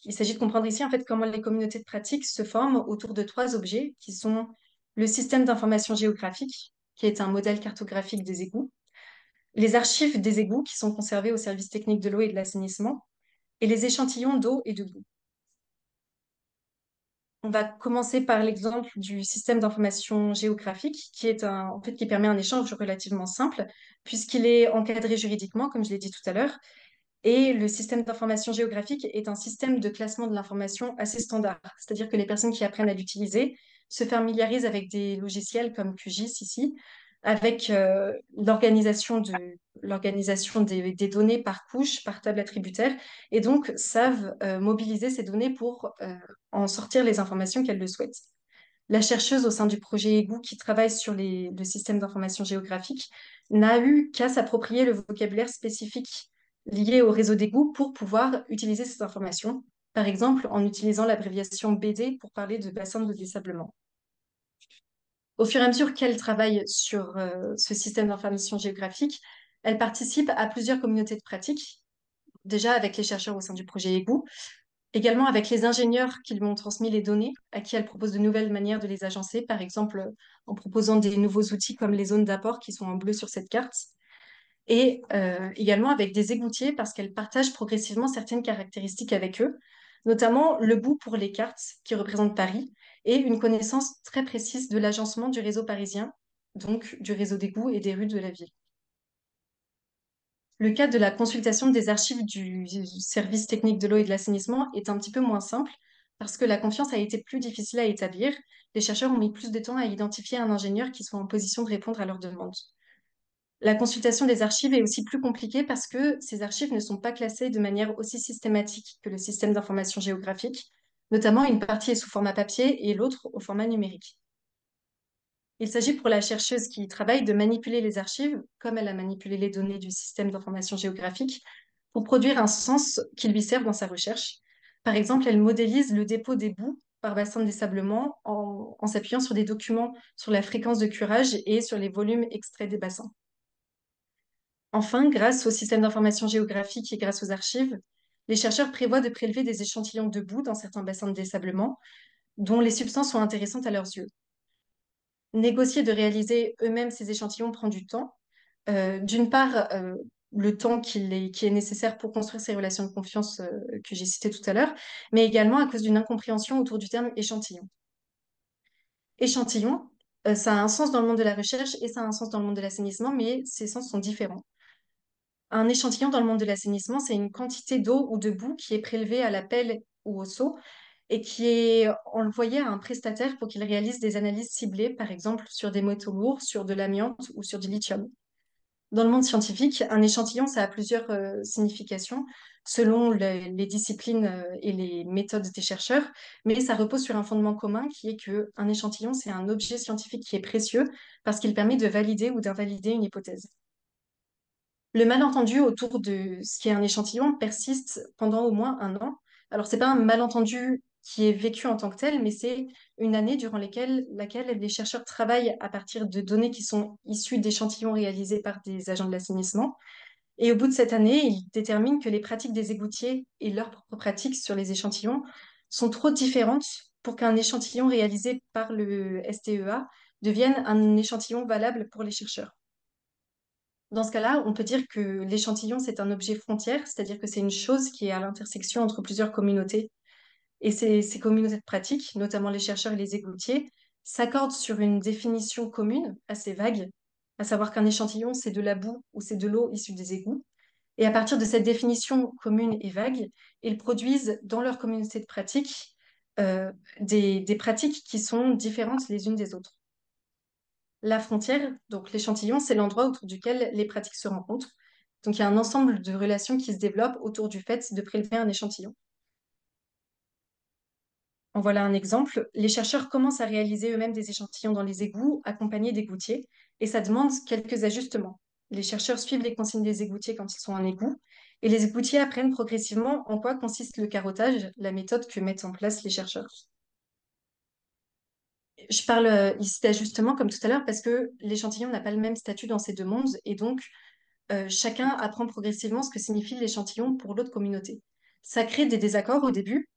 Speaker 3: Il s'agit de comprendre ici en fait comment les communautés de pratique se forment autour de trois objets qui sont le système d'information géographique, qui est un modèle cartographique des égouts, les archives des égouts qui sont conservées au service technique de l'eau et de l'assainissement, et les échantillons d'eau et de boue. On va commencer par l'exemple du système d'information géographique, qui permet un échange relativement simple, puisqu'il est encadré juridiquement, comme je l'ai dit tout à l'heure. Et le système d'information géographique est un système de classement de l'information assez standard. C'est-à-dire que les personnes qui apprennent à l'utiliser se familiarisent avec des logiciels comme QGIS ici, avec l'organisation des données par couche, par table attributaire, et donc savent mobiliser ces données pour en sortir les informations qu'elles le souhaitent. La chercheuse au sein du projet EGOO qui travaille sur le système d'information géographique n'a eu qu'à s'approprier le vocabulaire spécifique lié au réseau d'égouts pour pouvoir utiliser ces informations, par exemple en utilisant l'abréviation BD pour parler de bassin de désablement. Au fur et à mesure qu'elle travaille sur ce système d'information géographique, elle participe à plusieurs communautés de pratique, déjà avec les chercheurs au sein du projet EGOO, également avec les ingénieurs qui lui ont transmis les données, à qui elle propose de nouvelles manières de les agencer, par exemple en proposant des nouveaux outils comme les zones d'apport qui sont en bleu sur cette carte, et également avec des égoutiers parce qu'elle partage progressivement certaines caractéristiques avec eux, notamment le goût pour les cartes qui représentent Paris et une connaissance très précise de l'agencement du réseau parisien, donc du réseau d'égouts et des rues de la ville. Le cas de la consultation des archives du service technique de l'eau et de l'assainissement est un petit peu moins simple parce que la confiance a été plus difficile à établir. Les chercheurs ont mis plus de temps à identifier un ingénieur qui soit en position de répondre à leurs demandes. La consultation des archives est aussi plus compliquée parce que ces archives ne sont pas classées de manière aussi systématique que le système d'information géographique. Notamment, une partie est sous format papier et l'autre au format numérique. Il s'agit pour la chercheuse qui travaille de manipuler les archives, comme elle a manipulé les données du système d'information géographique, pour produire un sens qui lui serve dans sa recherche. Par exemple, elle modélise le dépôt des boues par bassin de désablement en s'appuyant sur des documents sur la fréquence de curage et sur les volumes extraits des bassins. Enfin, grâce au système d'information géographique et grâce aux archives, les chercheurs prévoient de prélever des échantillons de boue dans certains bassins de désablement dont les substances sont intéressantes à leurs yeux. Négocier de réaliser eux-mêmes ces échantillons prend du temps. D'une part, le temps qui est nécessaire pour construire ces relations de confiance que j'ai citées tout à l'heure, mais également à cause d'une incompréhension autour du terme échantillon. Échantillon, ça a un sens dans le monde de la recherche et ça a un sens dans le monde de l'assainissement, mais ces sens sont différents. Un échantillon dans le monde de l'assainissement, c'est une quantité d'eau ou de boue qui est prélevée à la pelle ou au seau et qui est envoyée à un prestataire pour qu'il réalise des analyses ciblées, par exemple sur des métaux lourds, sur de l'amiante ou sur du lithium. Dans le monde scientifique, un échantillon, ça a plusieurs significations selon les disciplines et les méthodes des chercheurs, mais ça repose sur un fondement commun qui est qu'un échantillon, c'est un objet scientifique qui est précieux parce qu'il permet de valider ou d'invalider une hypothèse. Le malentendu autour de ce qui est un échantillon persiste pendant au moins un an. Alors, ce n'est pas un malentendu qui est vécu en tant que tel, mais c'est une année durant laquelle les chercheurs travaillent à partir de données qui sont issues d'échantillons réalisés par des agents de l'assainissement. Et au bout de cette année, ils déterminent que les pratiques des égoutiers et leurs propres pratiques sur les échantillons sont trop différentes pour qu'un échantillon réalisé par le STEA devienne un échantillon valable pour les chercheurs. Dans ce cas-là, on peut dire que l'échantillon, c'est un objet frontière, c'est-à-dire que c'est une chose qui est à l'intersection entre plusieurs communautés. Et ces communautés de pratique, notamment les chercheurs et les égoutiers, s'accordent sur une définition commune, assez vague, à savoir qu'un échantillon, c'est de la boue ou c'est de l'eau issue des égouts. Et à partir de cette définition commune et vague, ils produisent dans leur communauté de pratique des pratiques qui sont différentes les unes des autres. La frontière, donc l'échantillon, c'est l'endroit autour duquel les pratiques se rencontrent. Donc il y a un ensemble de relations qui se développent autour du fait de prélever un échantillon. En voilà un exemple. Les chercheurs commencent à réaliser eux-mêmes des échantillons dans les égouts, accompagnés d'égoutiers, et ça demande quelques ajustements. Les chercheurs suivent les consignes des égoutiers quand ils sont en égout, et les égoutiers apprennent progressivement en quoi consiste le carottage, la méthode que mettent en place les chercheurs. Je parle ici d'ajustement comme tout à l'heure parce que l'échantillon n'a pas le même statut dans ces deux mondes et donc chacun apprend progressivement ce que signifie l'échantillon pour l'autre communauté. Ça crée des désaccords au début,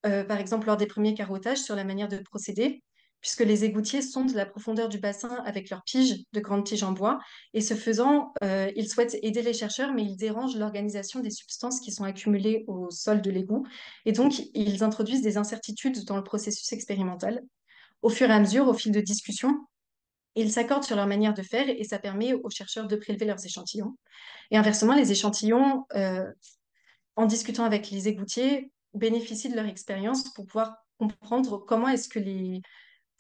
Speaker 3: par exemple lors des premiers carottages sur la manière de procéder, puisque les égoutiers sondent la profondeur du bassin avec leurs piges, de grandes tiges en bois, et ce faisant, ils souhaitent aider les chercheurs, mais ils dérangent l'organisation des substances qui sont accumulées au sol de l'égout, et donc ils introduisent des incertitudes dans le processus expérimental. Au fur et à mesure, au fil de discussions, ils s'accordent sur leur manière de faire et ça permet aux chercheurs de prélever leurs échantillons. Et inversement, les échantillons, en discutant avec les égoutiers, bénéficient de leur expérience pour pouvoir comprendre comment est-ce que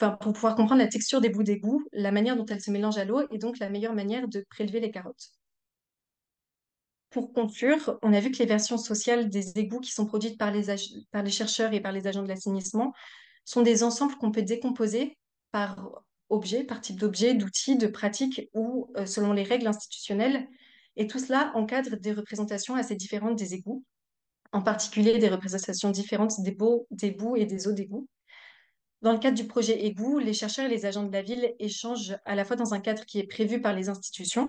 Speaker 3: enfin, pour pouvoir comprendre la texture des bouts d'égout, la manière dont elles se mélangent à l'eau et donc la meilleure manière de prélever les carottes. Pour conclure, on a vu que les versions sociales des égouts qui sont produites par les chercheurs et par les agents de l'assainissement sont des ensembles qu'on peut décomposer par objet, par type d'objet, d'outils, de pratiques ou selon les règles institutionnelles. Et tout cela encadre des représentations assez différentes des égouts, en particulier des représentations différentes des bouts et des eaux d'égout. Dans le cadre du projet Égout, les chercheurs et les agents de la ville échangent à la fois dans un cadre qui est prévu par les institutions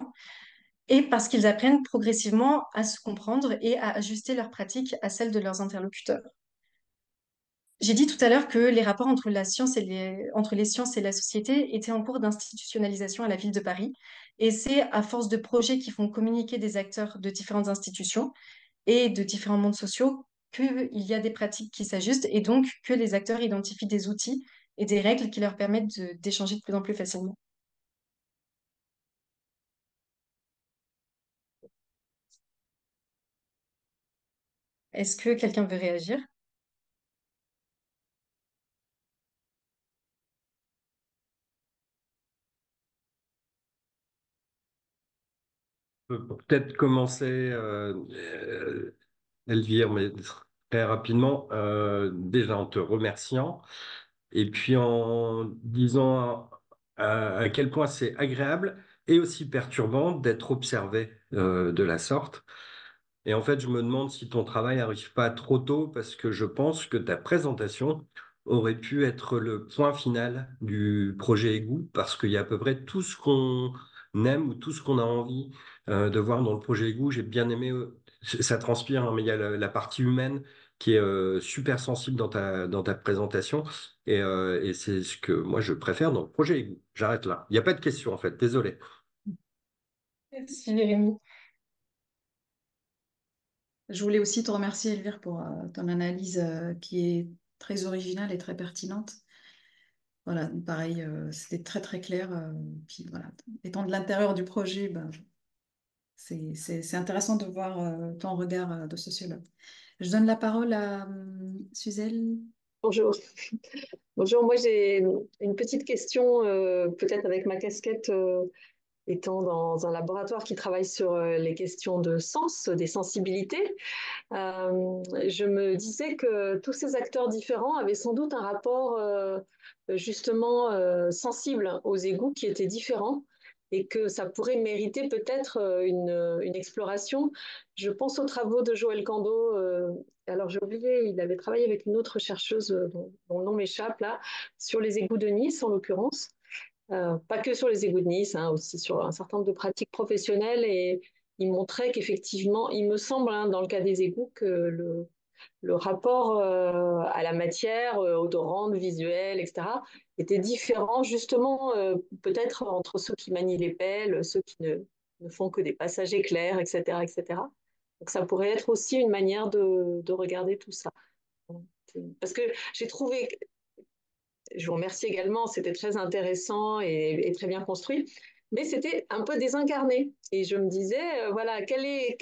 Speaker 3: et parce qu'ils apprennent progressivement à se comprendre et à ajuster leurs pratiques à celles de leurs interlocuteurs. J'ai dit tout à l'heure que les rapports entre entre les sciences et la société étaient en cours d'institutionnalisation à la ville de Paris. Et c'est à force de projets qui font communiquer des acteurs de différentes institutions et de différents mondes sociaux qu'il y a des pratiques qui s'ajustent et donc que les acteurs identifient des outils et des règles qui leur permettent d'échanger de plus en plus facilement. Est-ce que quelqu'un veut réagir?
Speaker 2: Pour peut-être commencer, Elvire, mais très rapidement, déjà en te remerciant. Et puis en disant à quel point c'est agréable et aussi perturbant d'être observé de la sorte. Et en fait, je me demande si ton travail n'arrive pas trop tôt parce que je pense que ta présentation aurait pu être le point final du projet Égout parce qu'il y a à peu près tout ce qu'on aime ou tout ce qu'on a envie de voir dans le projet Égout. J'ai bien aimé, ça transpire, hein, mais il y a la partie humaine qui est super sensible dans ta présentation et c'est ce que moi je préfère dans le projet Égout. J'arrête là. Il n'y a pas de question en fait, désolé.
Speaker 3: Merci Jérémy.
Speaker 1: Je voulais aussi te remercier, Elvire, pour ton analyse qui est très originale et très pertinente. Voilà, pareil, c'était très très clair. Puis voilà, étant de l'intérieur du projet, ben, c'est intéressant de voir ton regard de sociologue. Je donne la parole à Suzelle.
Speaker 4: Bonjour. Bonjour, moi j'ai une petite question, peut-être avec ma casquette étant dans un laboratoire qui travaille sur les questions de sens, des sensibilités. Je me disais que tous ces acteurs différents avaient sans doute un rapport justement sensible aux égouts qui était différent et que ça pourrait mériter peut-être une exploration. Je pense aux travaux de Joël Cando. Alors j'ai oublié, il avait travaillé avec une autre chercheuse dont le nom m'échappe là, sur les égouts de Nice en l'occurrence. Pas que sur les égouts de Nice, hein, aussi sur un certain nombre de pratiques professionnelles et il montrait qu'effectivement, il me semble, hein, dans le cas des égouts, que le rapport à la matière, odorante, visuelle, etc., était différent justement peut-être entre ceux qui manient les pelles, ceux qui ne font que des passages éclairs, etc., etc. Donc ça pourrait être aussi une manière de regarder tout ça. Parce que j'ai trouvé, je vous remercie également, c'était très intéressant et très bien construit, mais c'était un peu désincarné. Et je me disais, voilà, quel est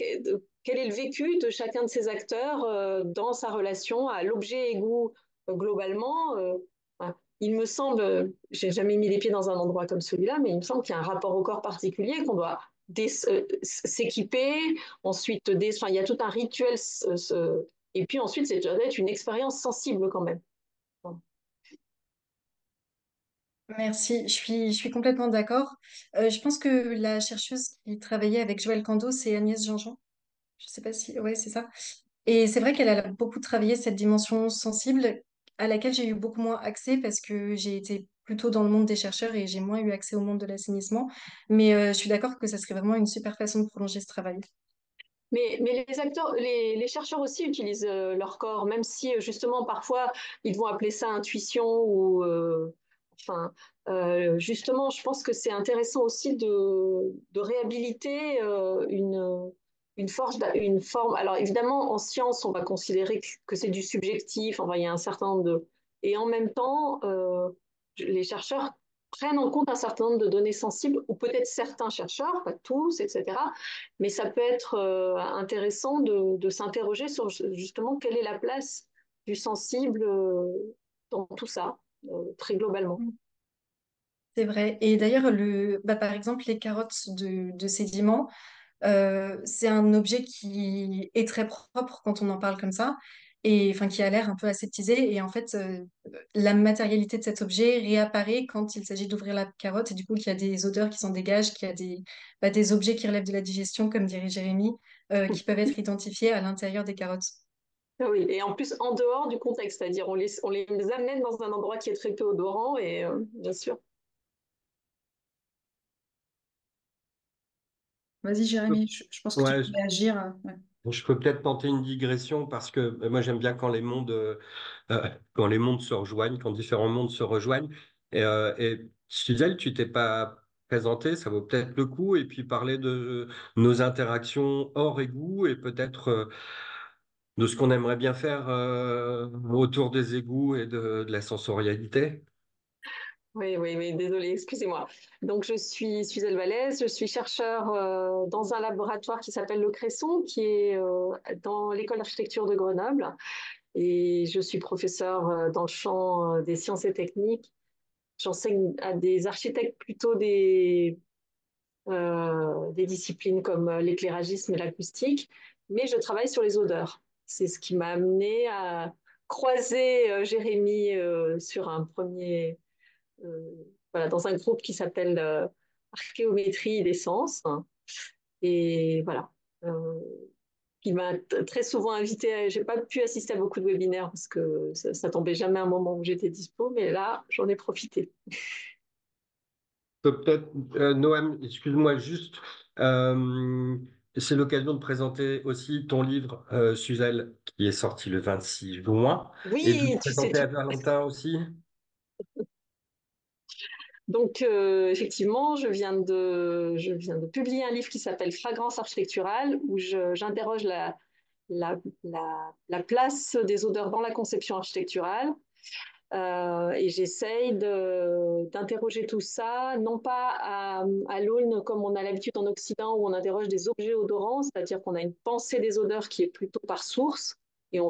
Speaker 4: le vécu de chacun de ces acteurs dans sa relation à l'objet égout globalement. Voilà. Il me semble, j'ai jamais mis les pieds dans un endroit comme celui-là, mais il me semble qu'il y a un rapport au corps particulier, qu'on doit s'équiper, ensuite, enfin, il y a tout un rituel, et puis ensuite, c'est doit être une expérience sensible quand même.
Speaker 3: Merci, je suis complètement d'accord. Je pense que la chercheuse qui travaillait avec Joël Cando, c'est Agnès Jean-Jean. Je sais pas si... Ouais, c'est ça. Et c'est vrai qu'elle a beaucoup travaillé cette dimension sensible à laquelle j'ai eu beaucoup moins accès parce que j'ai été plutôt dans le monde des chercheurs et j'ai moins eu accès au monde de l'assainissement. Mais je suis d'accord que ça serait vraiment une super façon de prolonger ce travail.
Speaker 4: Mais les acteurs, les chercheurs aussi utilisent leur corps, même si justement parfois ils vont appeler ça intuition ou Enfin, justement, je pense que c'est intéressant aussi de réhabiliter une forme. Alors évidemment, en science, on va considérer que c'est du subjectif. Enfin, il y a un certain nombre de. Et en même temps, les chercheurs prennent en compte un certain nombre de données sensibles, ou peut-être certains chercheurs, pas tous, etc. Mais ça peut être intéressant de s'interroger sur justement quelle est la place du sensible dans tout ça, très globalement.
Speaker 3: C'est vrai. Et d'ailleurs, par exemple, les carottes de sédiments, c'est un objet qui est très propre quand on en parle comme ça, et enfin qui a l'air un peu aseptisé. Et en fait, la matérialité de cet objet réapparaît quand il s'agit d'ouvrir la carotte, et du coup, qu'il y a des odeurs qui s'en dégagent, qu'il y a des objets qui relèvent de la digestion, comme dirait Jérémy, qui peuvent être identifiés à l'intérieur des carottes.
Speaker 4: Ah oui, et en plus en dehors du contexte, c'est-à-dire on les amène dans un endroit qui est très peu odorant et bien sûr.
Speaker 1: Vas-y, Jérémy, je pense que tu
Speaker 2: Ouais,
Speaker 1: peux réagir. Ouais.
Speaker 2: je peux peut-être tenter une digression parce que moi j'aime bien quand les mondes se rejoignent, quand différents mondes se rejoignent. Et Suzelle, tu t'es pas présenté, ça vaut peut-être le coup, et puis parler de nos interactions hors égout et peut-être de ce qu'on aimerait bien faire autour des égouts et de la sensorialité.
Speaker 4: Oui, désolée, excusez-moi. Donc, je suis Suzelle Vallès, je suis chercheur dans un laboratoire qui s'appelle Le Cresson, qui est dans l'école d'architecture de Grenoble. Et je suis professeure dans le champ des sciences et techniques. J'enseigne à des architectes plutôt des disciplines comme l'éclairagisme et l'acoustique, mais je travaille sur les odeurs. C'est ce qui m'a amené à croiser Jérémy sur un premier euh, voilà, dans un groupe qui s'appelle Archéométrie des sens. Et voilà. Euh, qui m'a très souvent invité. J'ai pas pu assister à beaucoup de webinaires parce que ça tombait jamais à un moment où j'étais dispo, mais là, j'en ai profité.
Speaker 2: Peut-être, Noam, excuse-moi juste, euh, c'est l'occasion de présenter aussi ton livre, Suzelle, qui est sorti le 26 juin, et de le
Speaker 4: Oui, tu sais
Speaker 2: présenter
Speaker 4: tout.
Speaker 2: à Valentin aussi.
Speaker 4: Donc, effectivement, je viens de publier un livre qui s'appelle Fragrance architecturale, où j'interroge la place des odeurs dans la conception architecturale. Et j'essaye d'interroger tout ça, non pas à l'aune comme on a l'habitude en Occident, où on interroge des objets odorants, c'est-à-dire qu'on a une pensée des odeurs qui est plutôt par source. Et,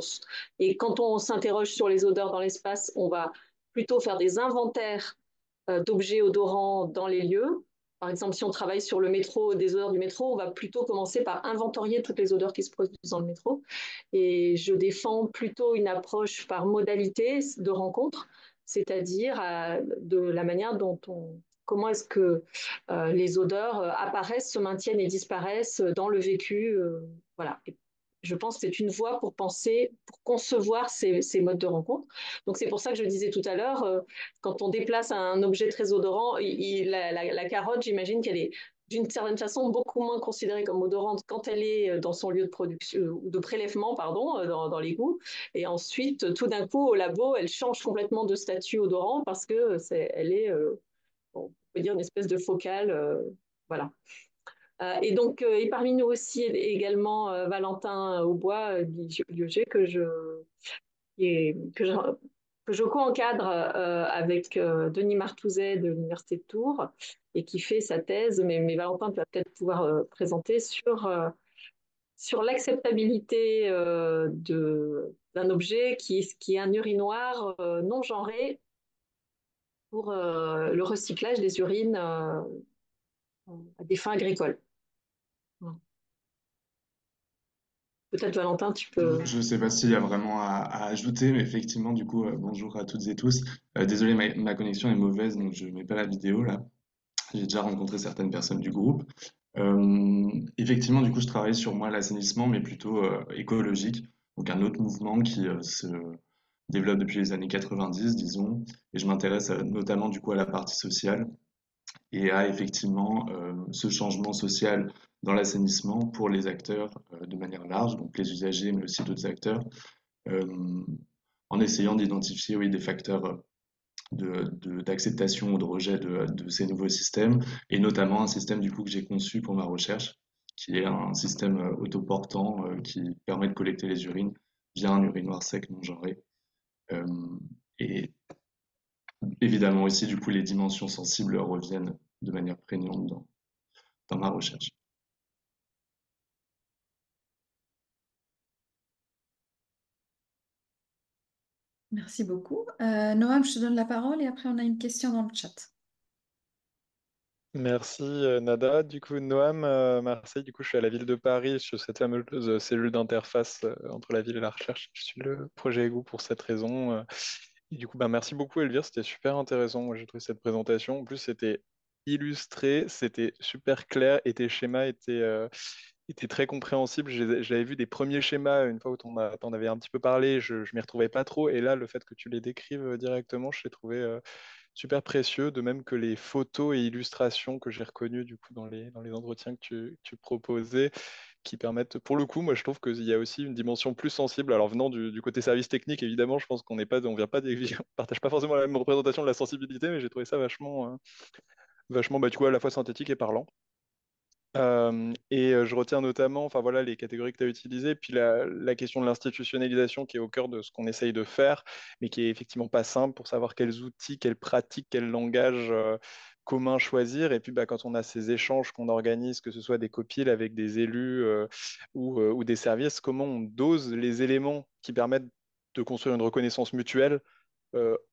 Speaker 4: et quand on s'interroge sur les odeurs dans l'espace, on va plutôt faire des inventaires d'objets odorants dans les lieux. Par exemple, si on travaille sur le métro, des odeurs du métro, on va plutôt commencer par inventorier toutes les odeurs qui se produisent dans le métro. Et je défends plutôt une approche par modalité de rencontre, c'est-à-dire de la manière dont comment est-ce que les odeurs apparaissent, se maintiennent et disparaissent dans le vécu. Voilà. Et je pense que c'est une voie pour penser, pour concevoir ces modes de rencontre. Donc c'est pour ça que je disais tout à l'heure, quand on déplace un objet très odorant, la carotte, j'imagine qu'elle est d'une certaine façon beaucoup moins considérée comme odorante quand elle est dans son lieu de production ou de prélèvement, pardon, dans l'égout. Et ensuite, tout d'un coup, au labo, elle change complètement de statut odorant parce que elle est, on peut dire, une espèce de focale. Voilà. Et donc, et parmi nous aussi également Valentin Aubois, biologie, que je, que je co-encadre avec Denis Martouzet de l'Université de Tours et qui fait sa thèse, mais Valentin va peut-être pouvoir présenter sur l'acceptabilité d'un objet qui est un urinoir non genré pour le recyclage des urines à des fins agricoles. Peut-être Valentin, tu peux.
Speaker 6: Je ne sais pas s'il y a vraiment à ajouter, mais effectivement, du coup, bonjour à toutes et tous. Désolé, ma connexion est mauvaise, donc je ne mets pas la vidéo là. J'ai déjà rencontré certaines personnes du groupe. Effectivement, du coup, je travaille sur moi l'assainissement, mais plutôt écologique. Donc un autre mouvement qui se développe depuis les années 90, disons. Et je m'intéresse notamment du coup à la partie sociale et à effectivement ce changement social dans l'assainissement pour les acteurs de manière large, donc les usagers, mais aussi d'autres acteurs, euh, en essayant d'identifier oui, des facteurs d'acceptation ou de rejet de ces nouveaux systèmes, et notamment un système du coup que j'ai conçu pour ma recherche, qui est un système autoportant qui permet de collecter les urines via un urinoir sec non genré. Euh, et évidemment aussi, du coup, les dimensions sensibles reviennent de manière prégnante dans ma recherche.
Speaker 1: Merci beaucoup. Noam, je te donne la parole et après on a une question dans le chat.
Speaker 5: Merci Nada. Du coup, Noam, Marseille, du coup, je suis à la ville de Paris sur cette fameuse cellule d'interface entre la ville et la recherche. Je suis le projet EGOU pour cette raison. Et du coup, ben, merci beaucoup Elvire, c'était super intéressant. Moi, j'ai trouvé cette présentation. En plus, c'était illustré, c'était super clair et tes schémas étaient très compréhensibles. J'avais vu des premiers schémas une fois où t'en avais un petit peu parlé, je m'y retrouvais pas trop. Et là, le fait que tu les décrives directement, je l'ai trouvé super précieux, de même que les photos et illustrations que j'ai reconnues du coup dans les entretiens que tu proposais, qui permettent, pour le coup, moi je trouve qu'il y a aussi une dimension plus sensible. Alors venant du côté service technique, évidemment, je pense qu'on n'est pas, on vient pas, on partage pas forcément la même représentation de la sensibilité, mais j'ai trouvé ça vachement, bah, du coup, à la fois synthétique et parlant. Je retiens notamment, enfin voilà, les catégories que tu as utilisées, puis la question de l'institutionnalisation qui est au cœur de ce qu'on essaye de faire, mais qui est effectivement pas simple pour savoir quels outils, quelles pratiques, quel langage commun choisir. Et puis bah, quand on a ces échanges qu'on organise, que ce soit des copiles avec des élus ou des services, comment on dose les éléments qui permettent de construire une reconnaissance mutuelle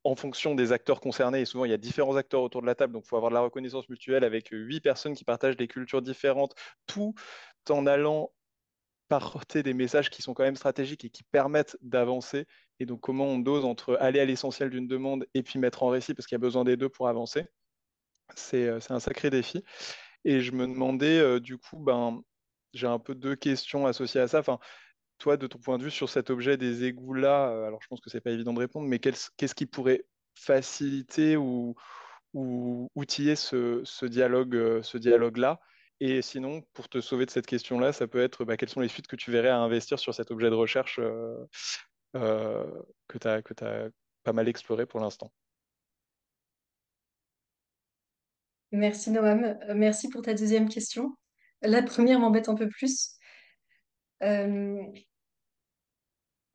Speaker 5: en fonction des acteurs concernés. Et souvent, il y a différents acteurs autour de la table, donc il faut avoir de la reconnaissance mutuelle avec 8 personnes qui partagent des cultures différentes, tout en allant porter des messages qui sont quand même stratégiques et qui permettent d'avancer. Et donc, comment on dose entre aller à l'essentiel d'une demande et puis mettre en récit, parce qu'il y a besoin des deux pour avancer. C'est un sacré défi. Et je me demandais, du coup, ben, j'ai un peu deux questions associées à ça. Enfin, toi, de ton point de vue sur cet objet des égouts-là, alors je pense que c'est pas évident de répondre, mais qu'est-ce qui pourrait faciliter ou outiller ce dialogue-là? Et sinon, pour te sauver de cette question-là, ça peut être bah, quelles sont les suites que tu verrais à investir sur cet objet de recherche euh, que tu pas mal exploré pour l'instant.
Speaker 3: Merci Noam. Merci pour ta deuxième question. La première m'embête un peu plus. Euh,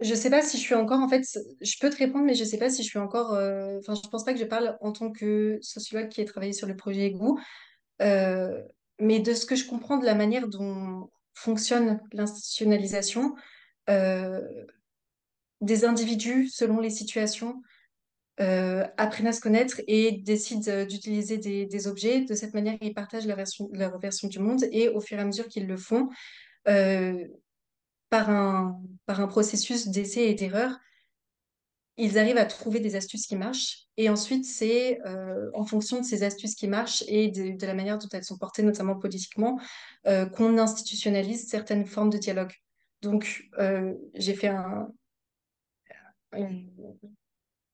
Speaker 3: je sais pas si je suis encore, en fait, je peux te répondre, mais je sais pas si je suis encore, enfin, je pense pas que je parle en tant que sociologue qui a travaillé sur le projet EGOU, euh, mais de ce que je comprends de la manière dont fonctionne l'institutionnalisation, euh, des individus, selon les situations, apprennent à se connaître et décident d'utiliser des objets. De cette manière, ils partagent leur version du monde et au fur et à mesure qu'ils le font, euh, par un processus d'essai et d'erreur, ils arrivent à trouver des astuces qui marchent. Et ensuite, c'est en fonction de ces astuces qui marchent et de la manière dont elles sont portées, notamment politiquement, qu'on institutionnalise certaines formes de dialogue. Donc, j'ai fait une-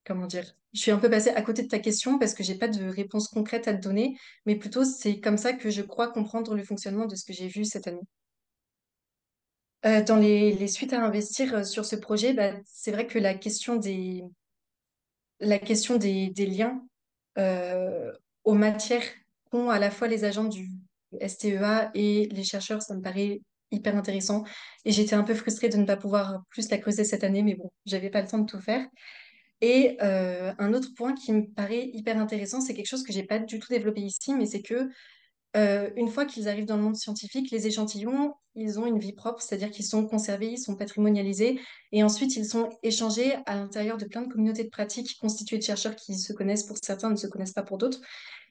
Speaker 3: comment dire, je suis un peu passée à côté de ta question parce que j'ai pas de réponse concrète à te donner, mais plutôt c'est comme ça que je crois comprendre le fonctionnement de ce que j'ai vu cette année. Dans les suites à investir sur ce projet, bah, c'est vrai que la question des liens aux matières qu'ont à la fois les agents du STEA et les chercheurs, ça me paraît hyper intéressant. Et j'étais un peu frustrée de ne pas pouvoir plus la creuser cette année, mais bon, j'avais pas le temps de tout faire. Et un autre point qui me paraît hyper intéressant, c'est quelque chose que j'ai pas du tout développé ici, mais c'est que une fois qu'ils arrivent dans le monde scientifique, les échantillons, ils ont une vie propre, c'est-à-dire qu'ils sont conservés, ils sont patrimonialisés, et ensuite ils sont échangés à l'intérieur de plein de communautés de pratiques constituées de chercheurs qui se connaissent pour certains, ne se connaissent pas pour d'autres.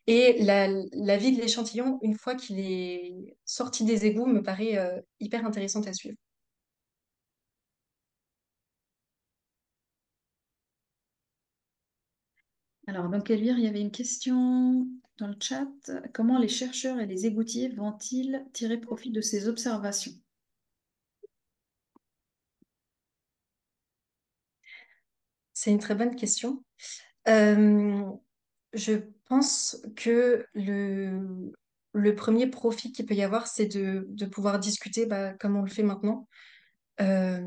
Speaker 3: Et la vie de l'échantillon, une fois qu'il est sorti des égouts, me paraît hyper intéressante à suivre.
Speaker 1: Alors, donc, Elvire, il y avait une question dans le chat. Comment les chercheurs et les égoutiers vont-ils tirer profit de ces observations?
Speaker 3: C'est une très bonne question. Euh, je pense que le premier profit qu'il peut y avoir, c'est de pouvoir discuter bah, comme on le fait maintenant, euh,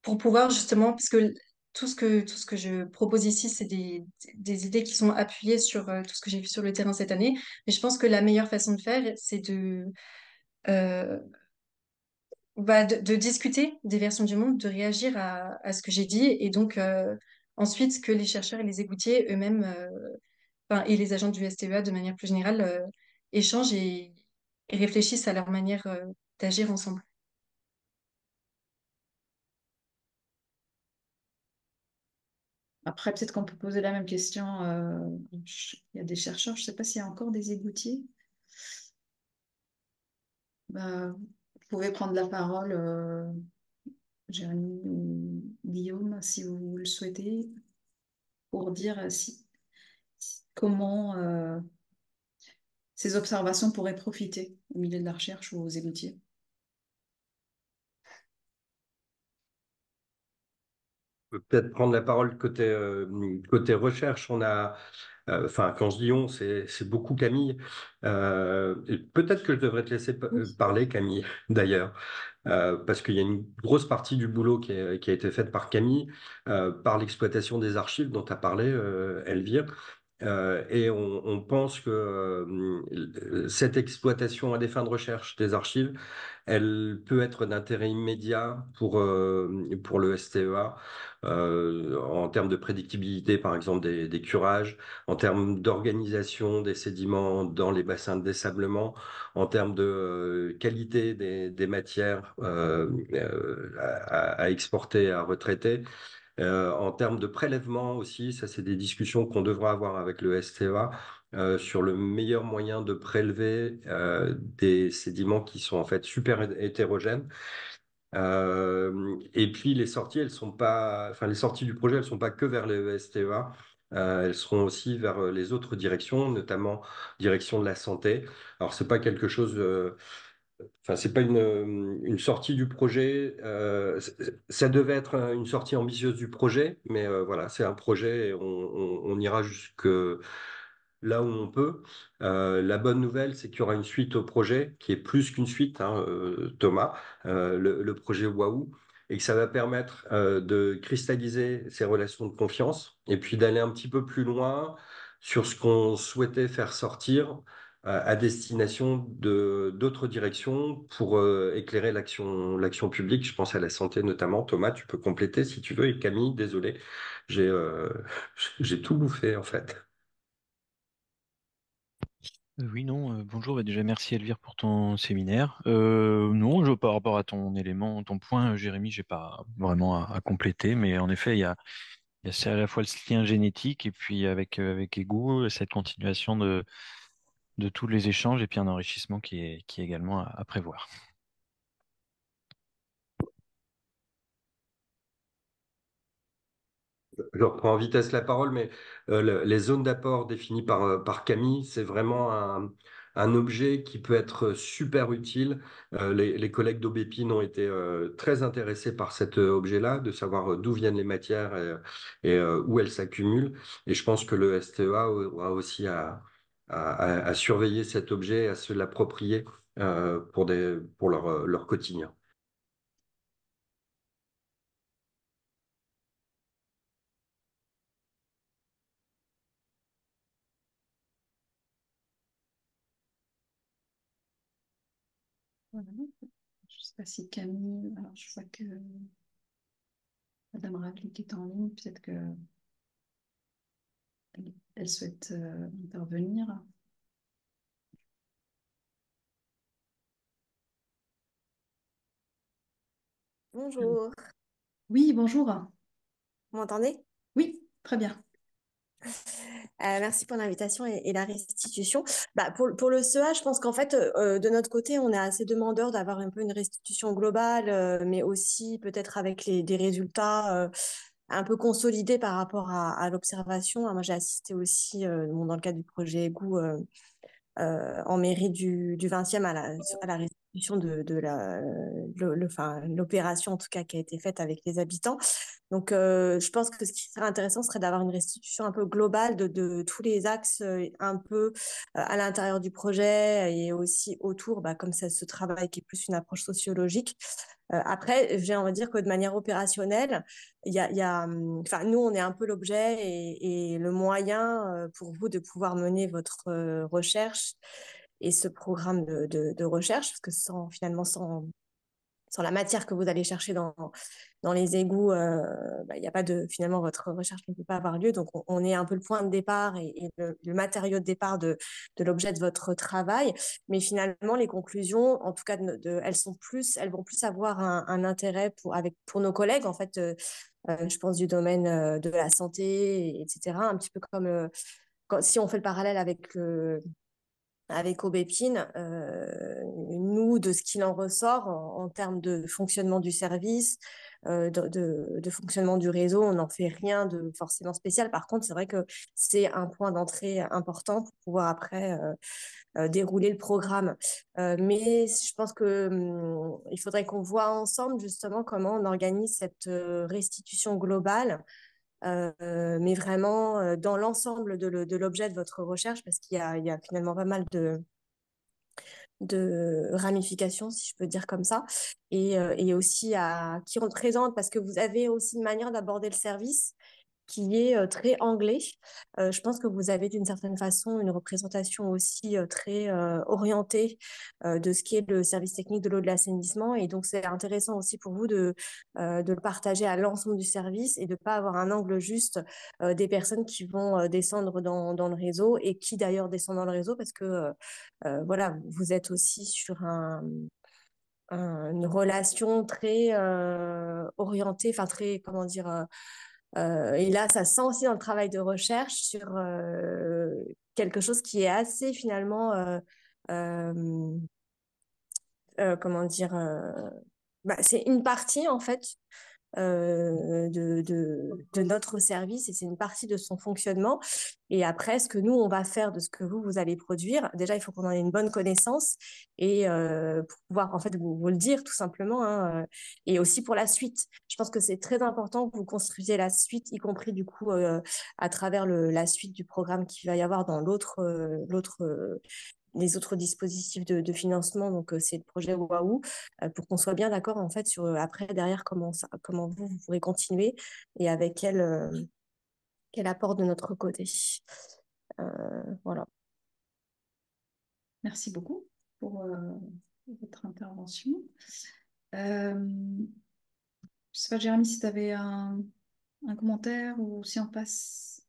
Speaker 3: pour pouvoir justement, parce que tout ce que je propose ici, c'est des idées qui sont appuyées sur tout ce que j'ai vu sur le terrain cette année. Mais je pense que la meilleure façon de faire, c'est euh, de discuter des versions du monde, de réagir à ce que j'ai dit, et donc ensuite que les chercheurs et les écoutiers eux-mêmes, et les agents du STEA de manière plus générale, échangent et réfléchissent à leur manière d'agir ensemble.
Speaker 1: Après, peut-être qu'on peut poser la même question. Il y a des chercheurs, je ne sais pas s'il y a encore des égoutiers. Bah, vous pouvez prendre la parole, Jérémy ou Guillaume, si vous le souhaitez, pour dire comment ces observations pourraient profiter au milieu de la recherche ou aux égoutiers.
Speaker 2: Peut peut-être prendre la parole côté recherche. On a, enfin, quand je dis on, c'est beaucoup Camille. Et peut-être que je devrais te laisser parler, Camille, d'ailleurs, parce qu'il y a une grosse partie du boulot qui a été faite par Camille, par l'exploitation des archives dont tu as parlé, Elvire. Et on pense que cette exploitation à des fins de recherche des archives, elle peut être d'intérêt immédiat pour le STEA, en termes de prédictibilité, par exemple, des curages, en termes d'organisation des sédiments dans les bassins de dessablement, en termes de qualité des matières à exporter, à retraiter. En termes de prélèvement aussi, ça c'est des discussions qu'on devra avoir avec le STEA sur le meilleur moyen de prélever des sédiments qui sont en fait super hétérogènes. Et puis les sorties, elles sont pas, enfin les sorties du projet, elles sont pas que vers le STEA. Elles seront aussi vers les autres directions, notamment direction de la santé. Alors c'est pas quelque chose enfin, c'est pas une sortie du projet. Ça devait être une sortie ambitieuse du projet, mais voilà, c'est un projet et on ira jusque là où on peut. La bonne nouvelle, c'est qu'il y aura une suite au projet, qui est plus qu'une suite, hein, Thomas, le projet Waouh, et que ça va permettre de cristalliser ces relations de confiance et puis d'aller un petit peu plus loin sur ce qu'on souhaitait faire sortir à destination de d'autres directions pour éclairer l'action publique. Je pense à la santé notamment. Thomas, tu peux compléter si tu veux. Et Camille, désolé, j'ai j'ai tout bouffé en fait.
Speaker 7: Oui, non, bonjour, bah, déjà merci Elvire pour ton séminaire. Non, par rapport à ton élément, ton point, Jérémy, j'ai pas vraiment à compléter, mais en effet, il y a c'est à la fois le lien génétique et puis avec Ego, cette continuation de tous les échanges et puis un enrichissement qui est également à prévoir.
Speaker 2: Je reprends en vitesse la parole, mais les zones d'apport définies par Camille, c'est vraiment un objet qui peut être super utile. Les collègues d'Aubépine ont été très intéressés par cet objet-là, de savoir d'où viennent les matières et où elles s'accumulent. Et je pense que le STEA aura aussi à surveiller cet objet, à se l'approprier pour leur quotidien.
Speaker 1: Voilà. Je ne sais pas si Camille, alors je vois que Madame Ravlik est en ligne, peut-être qu'elle elle souhaite intervenir.
Speaker 8: Bonjour,
Speaker 1: Oui, bonjour.
Speaker 8: vous m'entendez?
Speaker 1: Oui, très bien.
Speaker 8: Merci pour l'invitation et la restitution. Bah, pour le CEA, je pense qu'en fait, de notre côté, on est assez demandeur d'avoir un peu une restitution globale, mais aussi peut-être avec des résultats un peu consolidés par rapport à l'observation. Moi, j'ai assisté aussi, bon, dans le cadre du projet EGOU, en mairie du 20e à la restitution de enfin, l'opération en tout cas qui a été faite avec les habitants. Donc, je pense que ce qui serait intéressant serait d'avoir une restitution un peu globale de tous les axes un peu à l'intérieur du projet et aussi autour, bah, comme ça, ce travail qui est plus une approche sociologique. Après, on va dire que de manière opérationnelle, enfin, nous, on est un peu l'objet et le moyen pour vous de pouvoir mener votre recherche et ce programme de recherche, parce que finalement, sans la matière que vous allez chercher dans les égouts, il y a pas finalement, votre recherche ne peut pas avoir lieu. Donc, on est un peu le point de départ et le matériau de départ de l'objet de votre travail. Mais finalement, les conclusions, en tout cas, elles vont plus avoir un intérêt pour nos collègues, en fait, je pense du domaine de la santé, etc. Un petit peu comme si on fait le parallèle avec Aubépine, nous, de ce qu'il en ressort en termes de fonctionnement du service, de fonctionnement du réseau, on n'en fait rien de forcément spécial. Par contre, c'est vrai que c'est un point d'entrée important pour pouvoir après dérouler le programme. Mais je pense que il faudrait qu'on voit ensemble justement comment on organise cette restitution globale, mais vraiment dans l'ensemble de l'objet de votre recherche, parce il y a finalement pas mal de ramifications, si je peux dire comme ça, et aussi à qui on présente, parce que vous avez aussi une manière d'aborder le service qui est très anglais. Je pense que vous avez d'une certaine façon une représentation aussi très orientée de ce qui est le service technique de l'eau de l'assainissement. Et donc, c'est intéressant aussi pour vous de le partager à l'ensemble du service et de ne pas avoir un angle juste des personnes qui vont descendre dans le réseau et qui d'ailleurs descendent dans le réseau parce que voilà, vous êtes aussi sur une relation très orientée, enfin très, comment dire, et là, ça se sent aussi dans le travail de recherche sur quelque chose qui est assez finalement, euh, comment dire, c'est une partie en fait de notre service et c'est une partie de son fonctionnement. Et après, ce que nous, on va faire de ce que vous allez produire, déjà, il faut qu'on en ait une bonne connaissance et pour pouvoir en fait vous le dire tout simplement, hein, et aussi pour la suite. Je pense que c'est très important que vous construisiez la suite, y compris du coup à travers la suite du programme qu'il va y avoir dans les autres dispositifs de financement, donc c'est le projet Waouh, pour qu'on soit bien d'accord en fait sur après derrière comment vous pourrez continuer et avec quel apport de notre côté. Voilà.
Speaker 1: Merci beaucoup pour votre intervention. Je ne sais pas, Jérémy, si tu avais un commentaire ou si on passe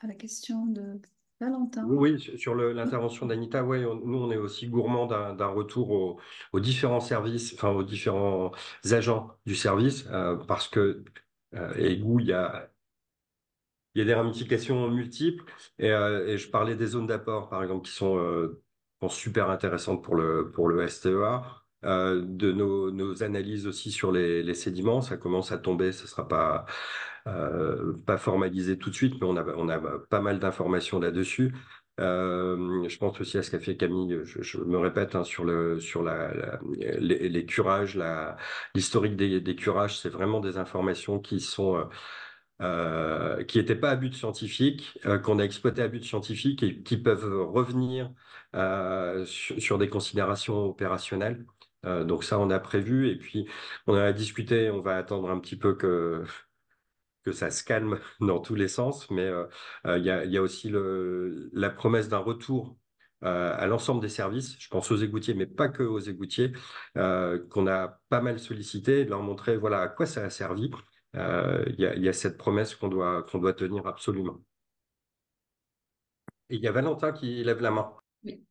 Speaker 1: à la question de Valentin.
Speaker 2: Oui, sur l'intervention d'Anita, ouais, nous, on est aussi gourmand d'un retour aux différents services, enfin aux différents agents du service, parce que, Égou, il y a des ramifications multiples, et je parlais des zones d'apport, par exemple, qui sont super intéressantes pour le STEA, de nos analyses aussi sur les sédiments, ça commence à tomber, ça sera pas formalisé tout de suite, mais on a pas mal d'informations là-dessus. Je pense aussi à ce qu'a fait Camille, je me répète, hein, sur les curages, l'historique des curages, c'est vraiment des informations qui n'étaient pas à but scientifique, qu'on a exploité à but scientifique et qui peuvent revenir sur des considérations opérationnelles. Donc ça, on a prévu et puis on a discuté, on va attendre un petit peu que ça se calme dans tous les sens, mais il y a aussi la promesse d'un retour à l'ensemble des services, je pense aux égoutiers, mais pas que aux égoutiers, qu'on a pas mal sollicité, et de leur montrer voilà, à quoi ça a servi. Il y a cette promesse qu'on doit tenir absolument. Et il y a Valentin qui lève la main.
Speaker 1: Oui.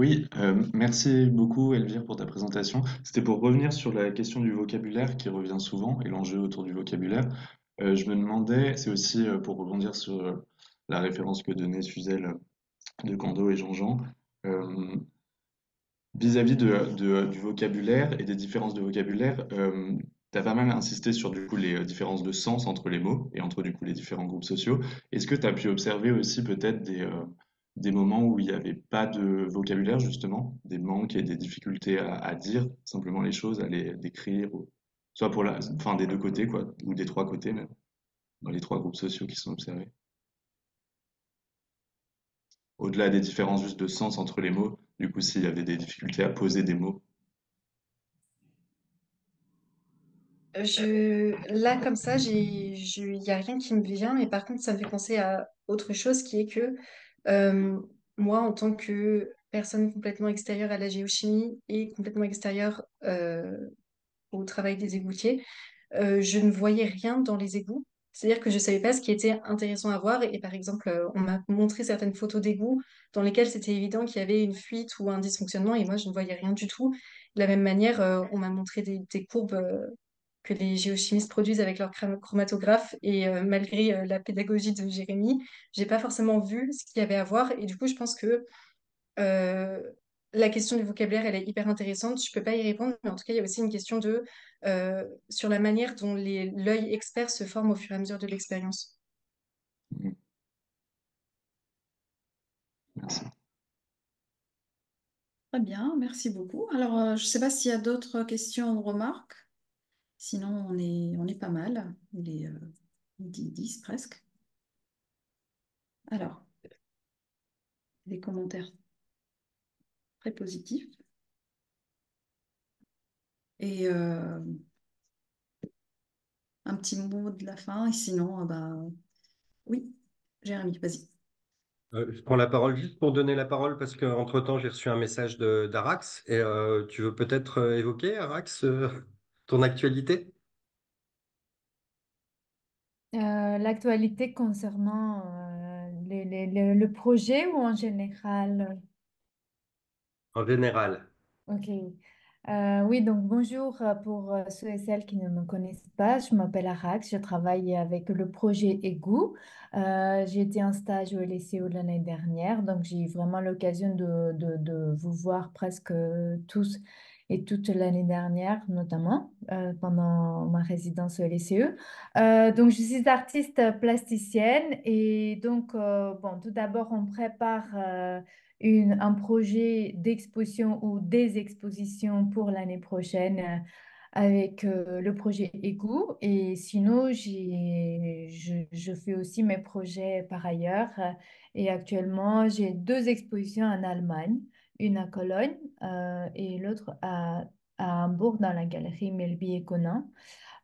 Speaker 6: Oui, merci beaucoup Elvire pour ta présentation. C'était pour revenir sur la question du vocabulaire qui revient souvent et l'enjeu autour du vocabulaire. Je me demandais, c'est aussi pour rebondir sur la référence que donnait Suzel de Cando et Jean-Jean, euh, vis-à-vis du vocabulaire et des différences de vocabulaire, tu as pas mal insisté sur du coup les différences de sens entre les mots et entre du coup les différents groupes sociaux. Est-ce que tu as pu observer aussi peut-être des moments où il n'y avait pas de vocabulaire justement, des manques et des difficultés à dire simplement les choses, à les décrire, soit enfin des deux côtés quoi, ou des trois côtés même, dans les trois groupes sociaux qui sont observés. Au-delà des différences juste de sens entre les mots, du coup s'il y avait des difficultés à poser des mots.
Speaker 3: Là, comme ça, il n'y a rien qui me vient, mais par contre, ça me fait penser à autre chose qui est que euh, moi, en tant que personne complètement extérieure à la géochimie et complètement extérieure au travail des égoutiers, je ne voyais rien dans les égouts. C'est-à-dire que je ne savais pas ce qui était intéressant à voir. Et par exemple, on m'a montré certaines photos d'égouts dans lesquelles c'était évident qu'il y avait une fuite ou un dysfonctionnement et moi, je ne voyais rien du tout. De la même manière, on m'a montré des courbes que les géochimistes produisent avec leur chromatographe et malgré la pédagogie de Jérémy, j'ai pas forcément vu ce qu'il y avait à voir. Et du coup, je pense que euh, la question du vocabulaire, elle est hyper intéressante. Je peux pas y répondre, mais en tout cas, il y a aussi une question sur la manière dont l'œil expert se forme au fur et à mesure de l'expérience.
Speaker 6: Merci.
Speaker 1: Très bien, merci beaucoup. Alors, je ne sais pas s'il y a d'autres questions ou remarques. Sinon, on est pas mal. Il est midi 10 presque. Alors, des commentaires très positifs. Et un petit mot de la fin. Et sinon, bah, oui, Jérémy, vas-y.
Speaker 2: Je prends la parole juste pour donner la parole parce qu'entre-temps, j'ai reçu un message d'Arax et tu veux peut-être évoquer, Arax, ton actualité?
Speaker 9: L'actualité concernant le projet ou en général?
Speaker 2: En général.
Speaker 9: Ok. Oui, donc bonjour pour ceux et celles qui ne me connaissent pas. Je m'appelle Arax, je travaille avec le projet EGOU. J'ai été en stage au LSEO l'année dernière, donc j'ai eu vraiment l'occasion de vous voir presque tous et toute l'année dernière, notamment pendant ma résidence au LSEO. Donc je suis artiste plasticienne et donc, bon, tout d'abord, on prépare un projet d'exposition ou des expositions pour l'année prochaine avec le projet Égout. Et sinon, je fais aussi mes projets par ailleurs. Et actuellement, j'ai deux expositions en Allemagne, une à Cologne et l'autre à Hambourg dans la galerie Melby et Conin.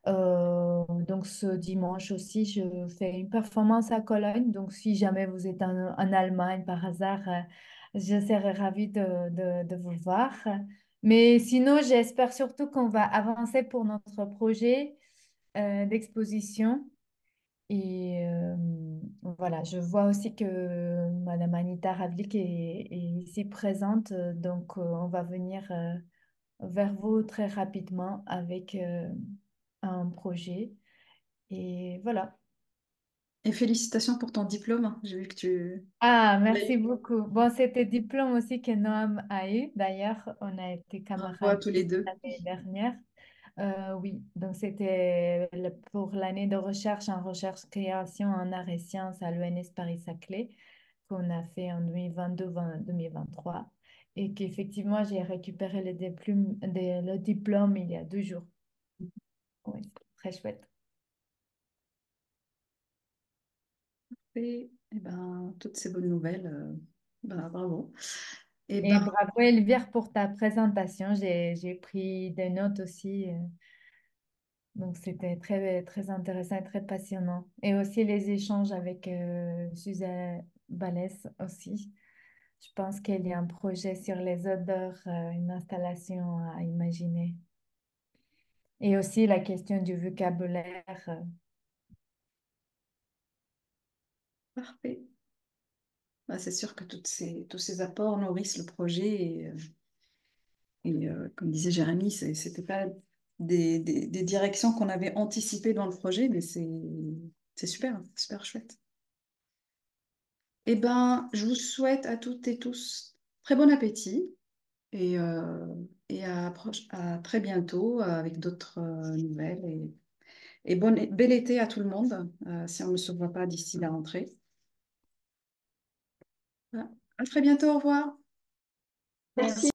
Speaker 9: Donc ce dimanche aussi, je fais une performance à Cologne. Donc si jamais vous êtes en Allemagne par hasard, je serais ravie de vous voir. Mais sinon, j'espère surtout qu'on va avancer pour notre projet d'exposition. Et voilà, je vois aussi que Madame Anita Ravlik est ici présente. Donc on va venir vers vous très rapidement avec un projet. Et voilà.
Speaker 1: Et félicitations pour ton diplôme. J'ai vu que tu...
Speaker 9: Ah, merci beaucoup. Bon, c'était diplôme aussi que Noam a eu. D'ailleurs, on a été
Speaker 1: Bravo à
Speaker 9: camarades
Speaker 1: tous les deux.
Speaker 9: l'année dernière. Oui, donc c'était pour l'année de recherche en recherche-création en arts et sciences à l'ENS Paris-Saclay qu'on a fait en 2022-2023 et qu'effectivement, j'ai récupéré le diplôme il y a 2 jours. Oui, c'est très chouette.
Speaker 1: Et ben, toutes ces bonnes nouvelles, ben, bravo. Et
Speaker 9: Et
Speaker 1: ben,
Speaker 9: bravo Elvire pour ta présentation. J'ai pris des notes aussi. Donc c'était très, très intéressant et très passionnant. Et aussi les échanges avec Suzanne Balès aussi. Je pense qu'il y a un projet sur les odeurs, une installation à imaginer. Et aussi la question du vocabulaire.
Speaker 1: parfait. Ben, c'est sûr que tous ces apports nourrissent le projet comme disait Jérémy, c'était pas des directions qu'on avait anticipées dans le projet, mais c'est super, super chouette. Eh ben, je vous souhaite à toutes et tous très bon appétit et, euh, à très bientôt avec d'autres nouvelles. Et bel été à tout le monde, si on ne se voit pas d'ici la rentrée. Voilà. À très bientôt, au revoir.
Speaker 4: Merci.